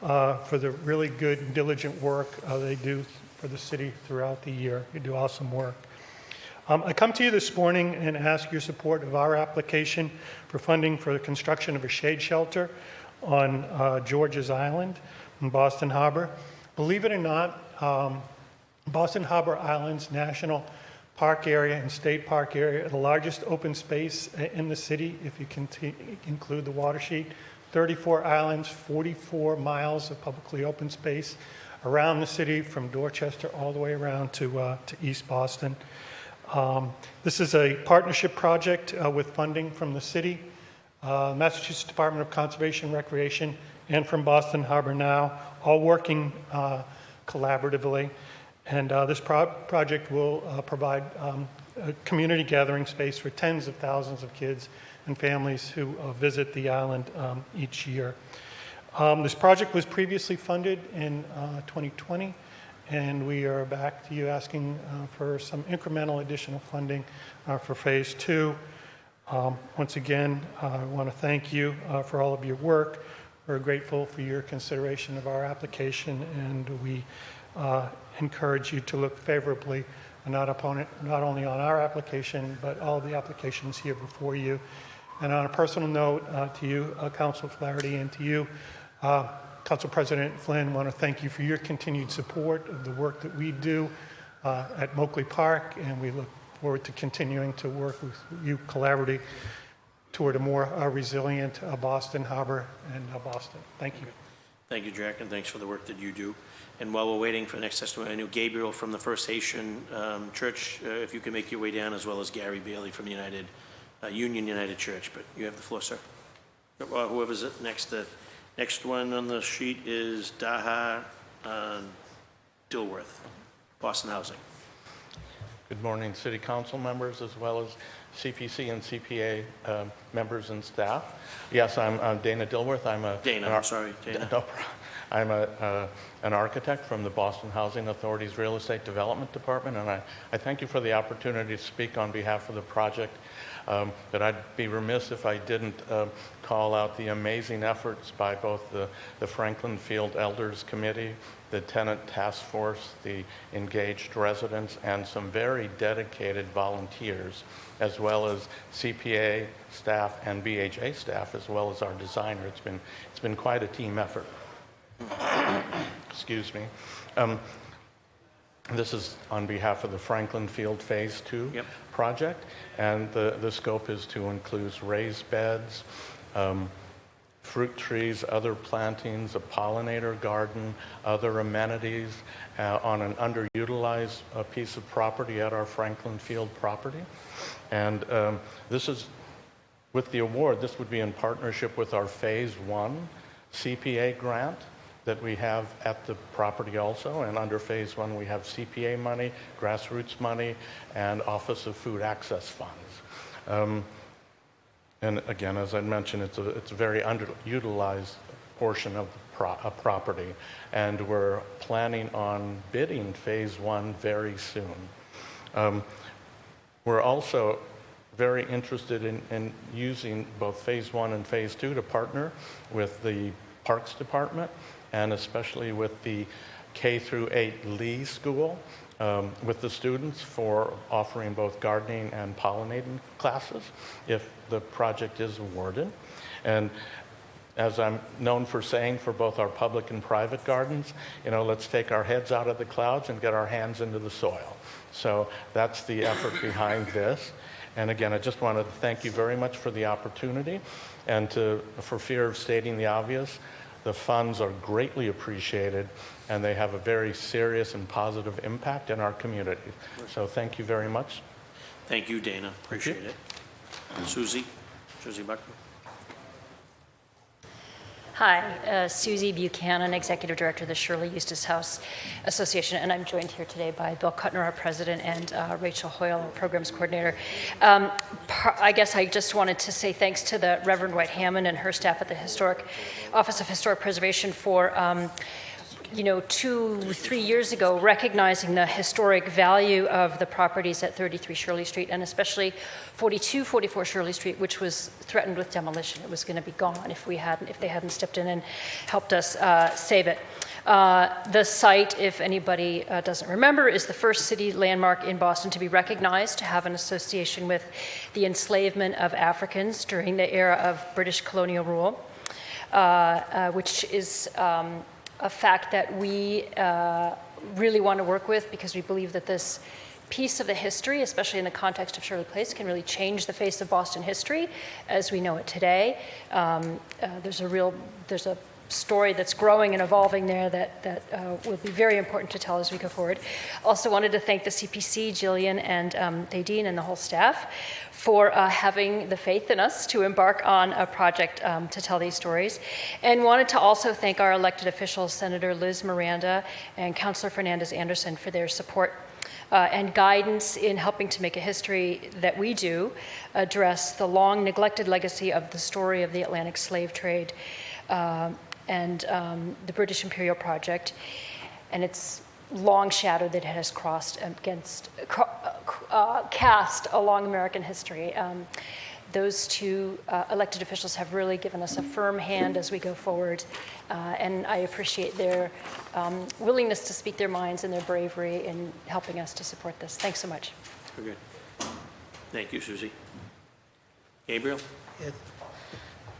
for the really good and diligent work they do for the city throughout the year. You do awesome work. I come to you this morning and ask your support of our application for funding for the construction of a shade shelter on George's Island in Boston Harbor. Believe it or not, Boston Harbor Island's National park area and state park area, the largest open space in the city, if you can include the water sheet. 34 islands, 44 miles of publicly open space around the city from Dorchester all the way around to East Boston. This is a partnership project with funding from the city, Massachusetts Department of Conservation and Recreation, and from Boston Harbor Now, all working collaboratively. And this project will provide a community gathering space for tens of thousands of kids and families who visit the island each year. This project was previously funded in 2020, and we are back to you asking for some incremental additional funding for Phase 2. Once again, I want to thank you for all of your work. We're grateful for your consideration of our application, and we encourage you to look favorably not only on our application, but all the applications here before you. And on a personal note, to you, Councilor Flaherty, and to you, Council President Flynn, I want to thank you for your continued support of the work that we do at Moakley Park, and we look forward to continuing to work with you collaboratively toward a more resilient Boston Harbor and Boston. Thank you. Thank you, Jack, and thanks for the work that you do. And while we're waiting for the next testimony, I know Gabriel from the First Haitian Church, if you can make your way down, as well as Gary Bailey from the Union United Church. But you have the floor, sir. Whoever's next, the next one on the sheet is Daha Dilworth, Boston Housing. Good morning, City Council members, as well as CPC and CPA members and staff. Yes, I'm Dana Dilworth. I'm an architect from the Boston Housing Authority's Real Estate Development Department, and I thank you for the opportunity to speak on behalf of the project. But I'd be remiss if I didn't call out the amazing efforts by both the Franklin Field Elders Committee, the Tenant Task Force, the engaged residents, and some very dedicated volunteers, as well as CPA staff and BHA staff, as well as our designer. It's been quite a team effort. Excuse me. This is on behalf of the Franklin Field Phase 2 project, and the scope is to include raised beds, fruit trees, other plantings, a pollinator garden, other amenities on an underutilized piece of property at our Franklin Field property. And this is, with the award, this would be in partnership with our Phase 1 CPA grant that we have at the property also. And under Phase 1, we have CPA money, grassroots money, and Office of Food Access funds. And again, as I mentioned, it's a very underutilized portion of the property, and we're planning on bidding Phase 1 very soon. We're also very interested in using both Phase 1 and Phase 2 to partner with the Parks Department, and especially with the K-8 Lee School, with the students for offering both gardening and pollinating classes if the project is awarded. And as I'm known for saying for both our public and private gardens, let's take our heads out of the clouds and get our hands into the soil. So that's the effort behind this. And again, I just wanted to thank you very much for the opportunity, and for fear of stating the obvious, the funds are greatly appreciated, and they have a very serious and positive impact in our community. So thank you very much. Thank you, Dana. Appreciate it. Susie Buckman. Hi, Susie Buchanan, Executive Director of the Shirley Eustace House Association, and I'm joined here today by Bill Kuttner, our President, and Rachel Hoyle, our Programs Coordinator. I guess I just wanted to say thanks to the Reverend White Hammond and her staff at the Office of Historic Preservation for 2-3 years ago, recognizing the historic value of the properties at 33 Shirley Street, and especially 44 Shirley Street, which was threatened with demolition. It was going to be gone if they hadn't stepped in and helped us save it. The site, if anybody doesn't remember, is the first city landmark in Boston to be recognized, to have an association with the enslavement of Africans during the era of British colonial rule, which is a fact that we really want to work with, because we believe that this piece of the history, especially in the context of Shirley Place, can really change the face of Boston history as we know it today. There's a story that's growing and evolving there that will be very important to tell as we go forward. Also wanted to thank the CPC, Jillian and Nadine and the whole staff for having the faith in us to embark on a project to tell these stories. And wanted to also thank our elected officials, Senator Liz Miranda and Councilor Fernandez Anderson, for their support and guidance in helping to make a history that we do address the long neglected legacy of the story of the Atlantic slave trade and the British Imperial Project, and its long shadow that has cast along American history. Those two elected officials have really given us a firm hand as we go forward, and I appreciate their willingness to speak their minds and their bravery in helping us to support this. Thanks so much. Very good. Thank you, Susie. Gabriel? Yes.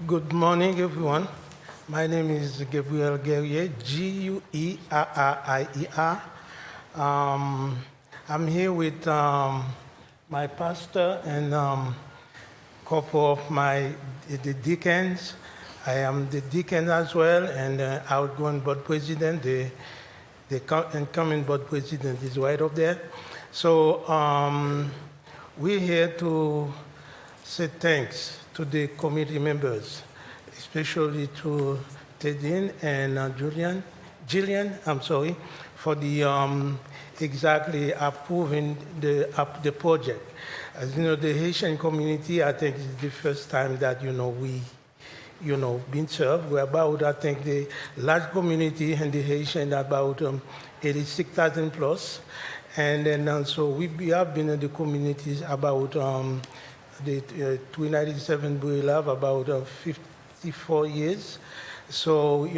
Good morning, everyone. My name is Gabriel Guerrier, Guerrier. I'm here with my pastor and couple of the deacons. I am the deacon as well, and outgoing board president. The incoming board president is right up there. So we're here to say thanks to the committee members, especially to Tedin and Jillian, for the exactly approving the project. As you know, the Haitian community, I think it's the first time that, we, been served. We're about, I think, the large community in the Haitian, about 86,000 plus. And then also we have been in the communities about the 297 Builav, about 54 years. So,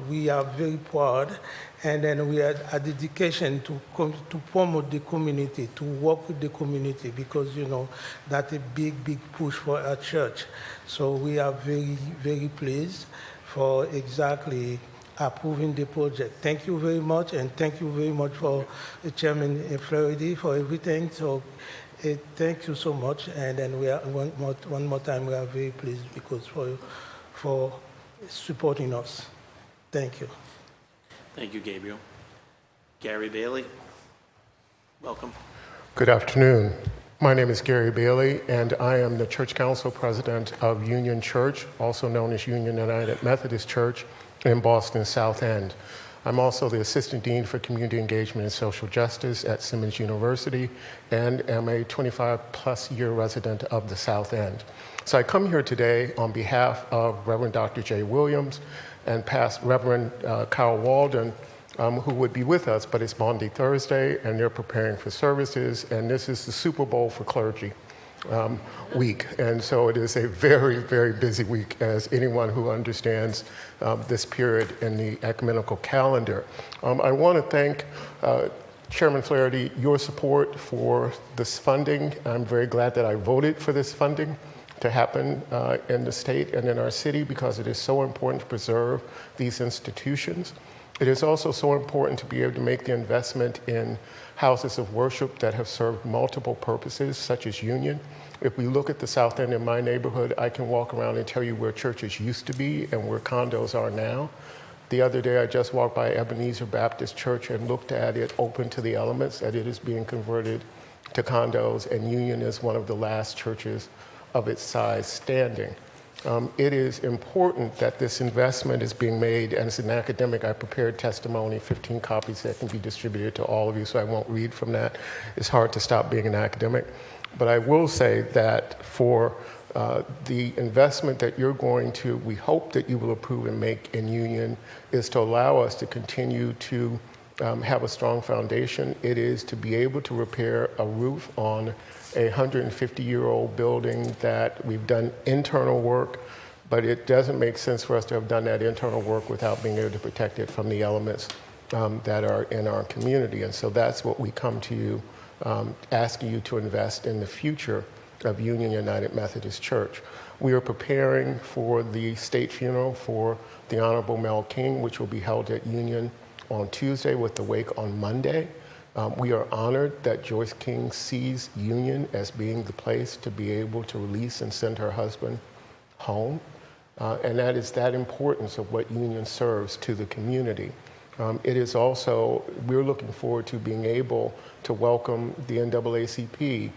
we are very proud. And then we had a dedication to promote the community, to work with the community, because, that's a big, big push for our church. So we are very, very pleased for exactly approving the project. Thank you very much, and thank you very much for the Chairman Flaherty for everything. So thank you so much. And then we are one more time, we are very pleased because for supporting us. Thank you. Thank you, Gabriel. Gary Bailey, welcome. Good afternoon. My name is Gary Bailey, and I am the Church Council President of Union Church, also known as Union United Methodist Church in Boston South End. I'm also the Assistant Dean for Community Engagement and Social Justice at Simmons University, and am a 25-plus year resident of the South End. So I come here today on behalf of Reverend Dr. Jay Williams and past Reverend Kyle Walden, who would be with us, but it's Maundy Thursday, and they're preparing for services, and this is the Super Bowl for clergy week. And so it is a very, very busy week, as anyone who understands this period in the ecumenical calendar. I want to thank Chairman Flaherty, your support for this funding. I'm very glad that I voted for this funding to happen in the state and in our city, because it is so important to preserve these institutions. It is also so important to be able to make the investment in houses of worship that have served multiple purposes, such as Union. If we look at the South End in my neighborhood, I can walk around and tell you where churches used to be and where condos are now. The other day, I just walked by Ebenezer Baptist Church and looked at it open to the elements, that it is being converted to condos, and Union is one of the last churches of its size standing. It is important that this investment is being made, and as an academic, I prepared testimony, 15 copies that can be distributed to all of you, so I won't read from that. It's hard to stop being an academic. But I will say that for the investment that we hope that you will approve and make in Union, is to allow us to continue to have a strong foundation. It is to be able to repair a roof on a 150-year-old building that we've done internal work, but it doesn't make sense for us to have done that internal work without being able to protect it from the elements that are in our community. And so that's what we come to you, asking you to invest in the future of Union United Methodist Church. We are preparing for the state funeral for the Honorable Mel King, which will be held at Union on Tuesday with the wake on Monday. We are honored that Joyce King sees Union as being the place to be able to release and send her husband home. And that is that importance of what Union serves to the community. It is also, we're looking forward to being able to welcome the NAACP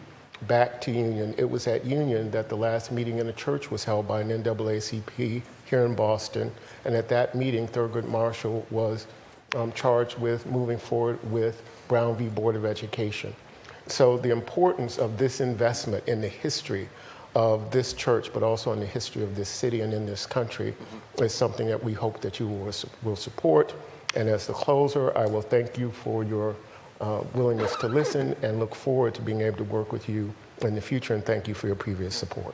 back to Union. It was at Union that the last meeting in the church was held by an NAACP here in Boston. And at that meeting, Thurgood Marshall was charged with moving forward with Brown v. Board of Education. So the importance of this investment in the history of this church, but also in the history of this city and in this country, is something that we hope that you will support. And as the closer, I will thank you for your willingness to listen and look forward to being able to work with you in the future, and thank you for your previous support.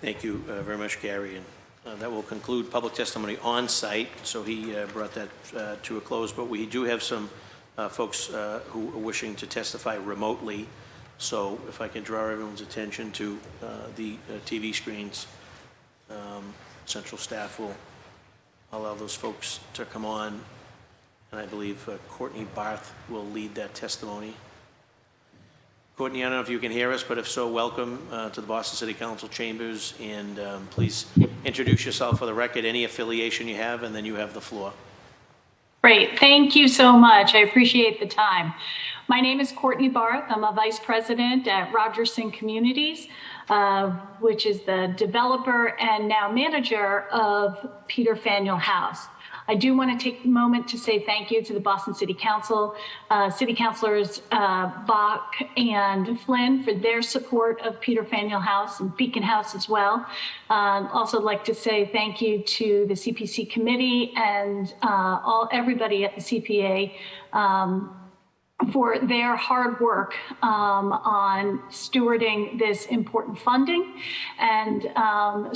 Thank you very much, Gary. And that will conclude public testimony on site. So he brought that to a close, but we do have some folks who are wishing to testify remotely. So if I can draw everyone's attention to the TV screens, central staff will allow those folks to come on. And I believe Courtney Barth will lead that testimony. Courtney, I don't know if you can hear us, but if so, welcome to the Boston City Council chambers. And please introduce yourself for the record, any affiliation you have, and then you have the floor. Great. Thank you so much. I appreciate the time. My name is Courtney Barth. I'm a vice president at Rogerson Communities, which is the developer and now manager of Peter Faneuil House. I do want to take a moment to say thank you to the Boston City Council, City Councilors Bach and Flynn for their support of Peter Faneuil House and Beacon House as well. Also like to say thank you to the CPC committee and everybody at the CPA for their hard work on stewarding this important funding and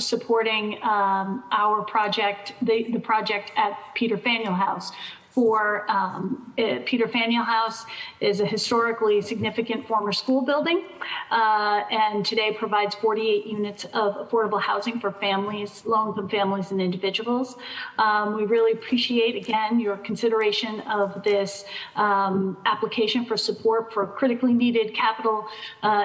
supporting our project, the project at Peter Faneuil House. Peter Faneuil House is a historically significant former school building and today provides 48 units of affordable housing for families, low-income families and individuals. We really appreciate, again, your consideration of this application for support for critically needed capital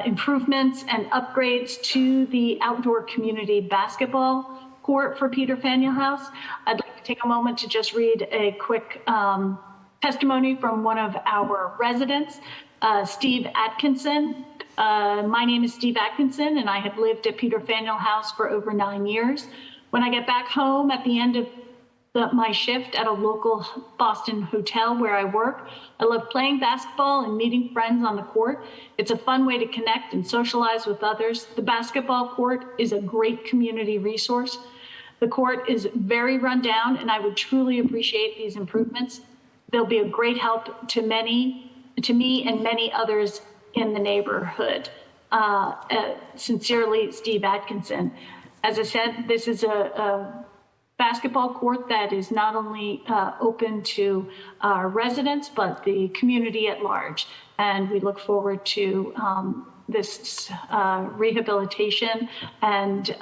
improvements and upgrades to the outdoor community basketball court for Peter Faneuil House. I'd like to take a moment to just read a quick testimony from one of our residents, Steve Atkinson. My name is Steve Atkinson, and I have lived at Peter Faneuil House for over 9 years. When I get back home at the end of my shift at a local Boston hotel where I work, I love playing basketball and meeting friends on the court. It's a fun way to connect and socialize with others. The basketball court is a great community resource. The court is very run down, and I would truly appreciate these improvements. They'll be a great help to me and many others in the neighborhood. Sincerely, Steve Atkinson. As I said, this is a basketball court that is not only open to our residents, but the community at large. And we look forward to this rehabilitation and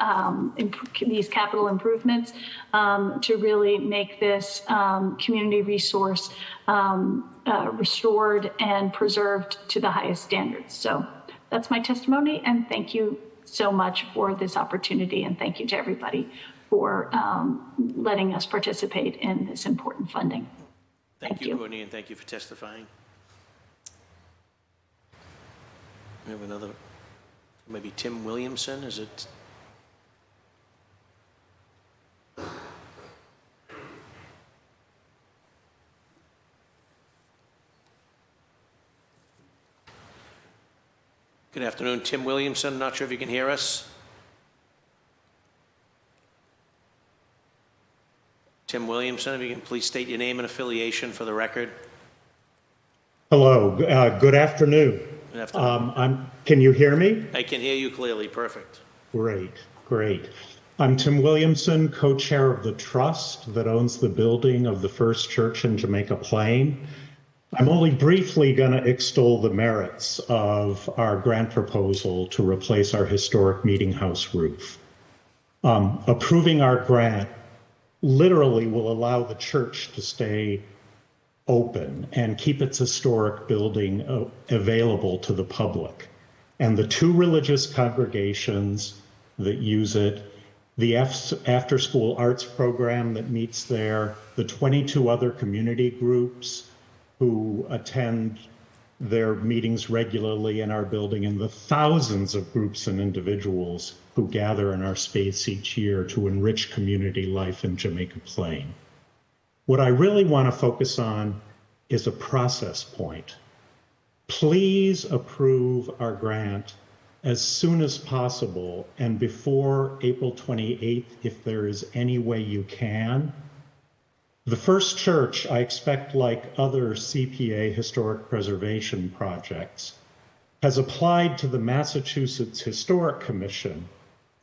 these capital improvements to really make this community resource restored and preserved to the highest standards. So that's my testimony, and thank you so much for this opportunity, and thank you to everybody for letting us participate in this important funding. Thank you, Courtney, and thank you for testifying. We have another, maybe Tim Williamson, is it? Good afternoon, Tim Williamson. Not sure if you can hear us. Tim Williamson, if you can please state your name and affiliation for the record. Hello, good afternoon. Good afternoon. Can you hear me? I can hear you clearly. Perfect. Great, great. I'm Tim Williamson, co-chair of the trust that owns the building of the First Church in Jamaica Plain. I'm only briefly going to extol the merits of our grant proposal to replace our historic meeting house roof. Approving our grant literally will allow the church to stay open and keep its historic building available to the public. And the 2 religious congregations that use it, the after-school arts program that meets there, the 22 other community groups who attend their meetings regularly in our building, and the thousands of groups and individuals who gather in our space each year to enrich community life in Jamaica Plain. What I really want to focus on is a process point. Please approve our grant as soon as possible and before April 28th, if there is any way you can. The First Church, I expect, like other CPA historic preservation projects, has applied to the Massachusetts Historic Commission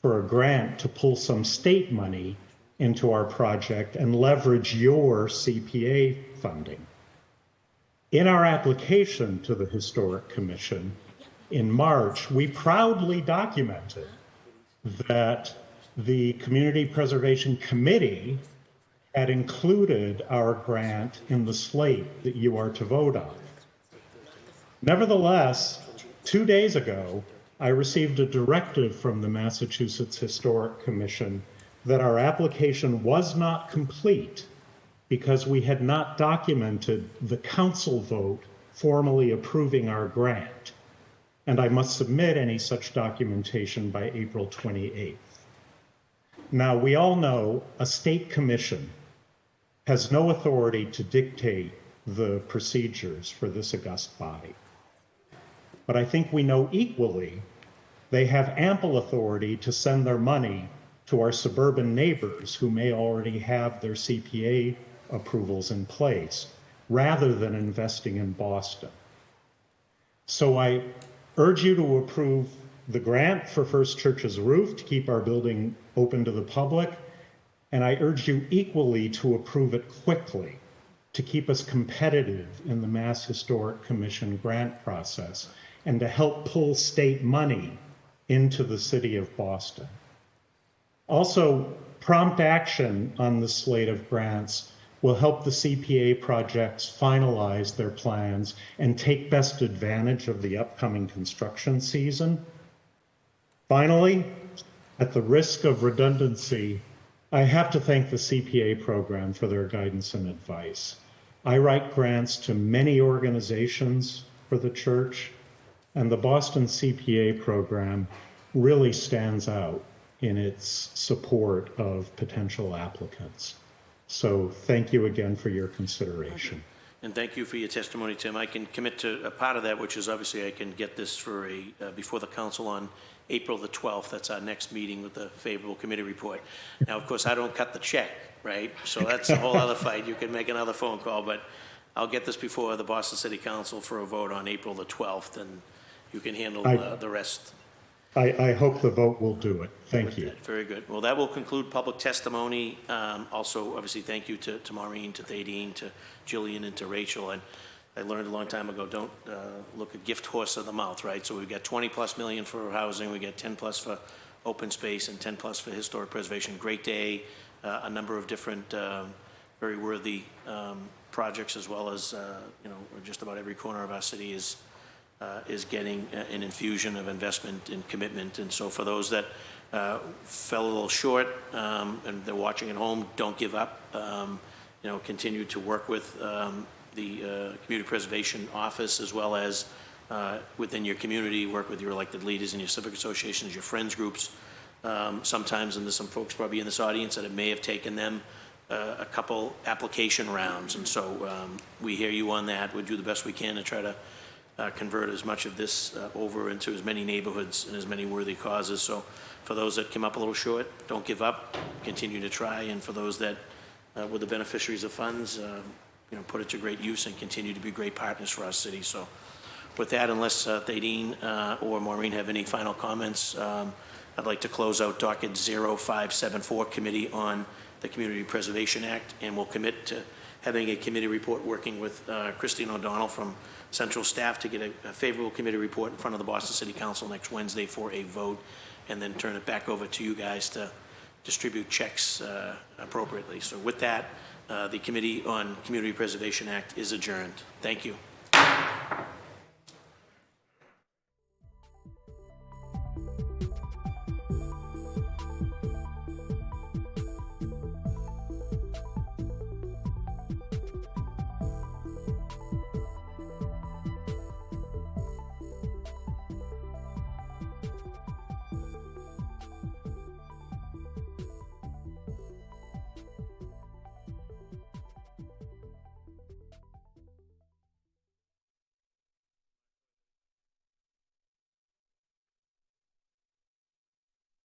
for a grant to pull some state money into our project and leverage your CPA funding. In our application to the Historic Commission in March, we proudly documented that the Community Preservation Committee had included our grant in the slate that you are to vote on. Nevertheless, 2 days ago, I received a directive from the Massachusetts Historic Commission that our application was not complete because we had not documented the council vote formally approving our grant, and I must submit any such documentation by April 28th. Now, we all know a state commission has no authority to dictate the procedures for this august body. But I think we know equally they have ample authority to send their money to our suburban neighbors who may already have their CPA approvals in place, rather than investing in Boston. So I urge you to approve the grant for First Church's roof to keep our building open to the public, and I urge you equally to approve it quickly to keep us competitive in the Mass Historic Commission grant process and to help pull state money into the city of Boston. Also, prompt action on the slate of grants will help the CPA projects finalize their plans and take best advantage of the upcoming construction season. Finally, at the risk of redundancy, I have to thank the CPA program for their guidance and advice. I write grants to many organizations for the church, and the Boston CPA program really stands out in its support of potential applicants. So thank you again for your consideration. And thank you for your testimony, Tim. I can commit to a part of that, which is obviously I can get this for before the council on April the 12th. That's our next meeting with the favorable committee report. Now, of course, I don't cut the check, right? So that's a whole other fight. You can make another phone call, but I'll get this before the Boston City Council for a vote on April the 12th, and you can handle the rest. I hope the vote will do it. Thank you. Very good. Well, that will conclude public testimony. Also, obviously, thank you to Maureen, to Thaddean, to Jillian, and to Rachel. And I learned a long time ago, don't look a gift horse in the mouth, right? So we've got 20+ million for housing, we got 10+ for open space, and 10+ for historic preservation. Great day, a number of different very worthy projects, as well as just about every corner of our city is getting an infusion of investment and commitment. And so for those that fell a little short and they're watching at home, don't give up. Continue to work with the Community Preservation Office, as well as within your community, work with your elected leaders and your civic associations, your friends groups. Sometimes, and there's some folks probably in this audience that it may have taken them a couple application rounds. And so we hear you on that. We'll do the best we can to try to convert as much of this over into as many neighborhoods and as many worthy causes. So for those that came up a little short, don't give up, continue to try. And for those that were the beneficiaries of funds, put it to great use and continue to be great partners for our city. So with that, unless Thaddean or Maureen have any final comments, I'd like to close out Docket 0574 Committee on the Community Preservation Act, and we'll commit to having a committee report working with Christine O'Donnell from Central Staff to get a favorable committee report in front of the Boston City Council next Wednesday for a vote, and then turn it back over to you guys to distribute checks appropriately. So with that, The Committee on Community Preservation Act is adjourned. Thank you.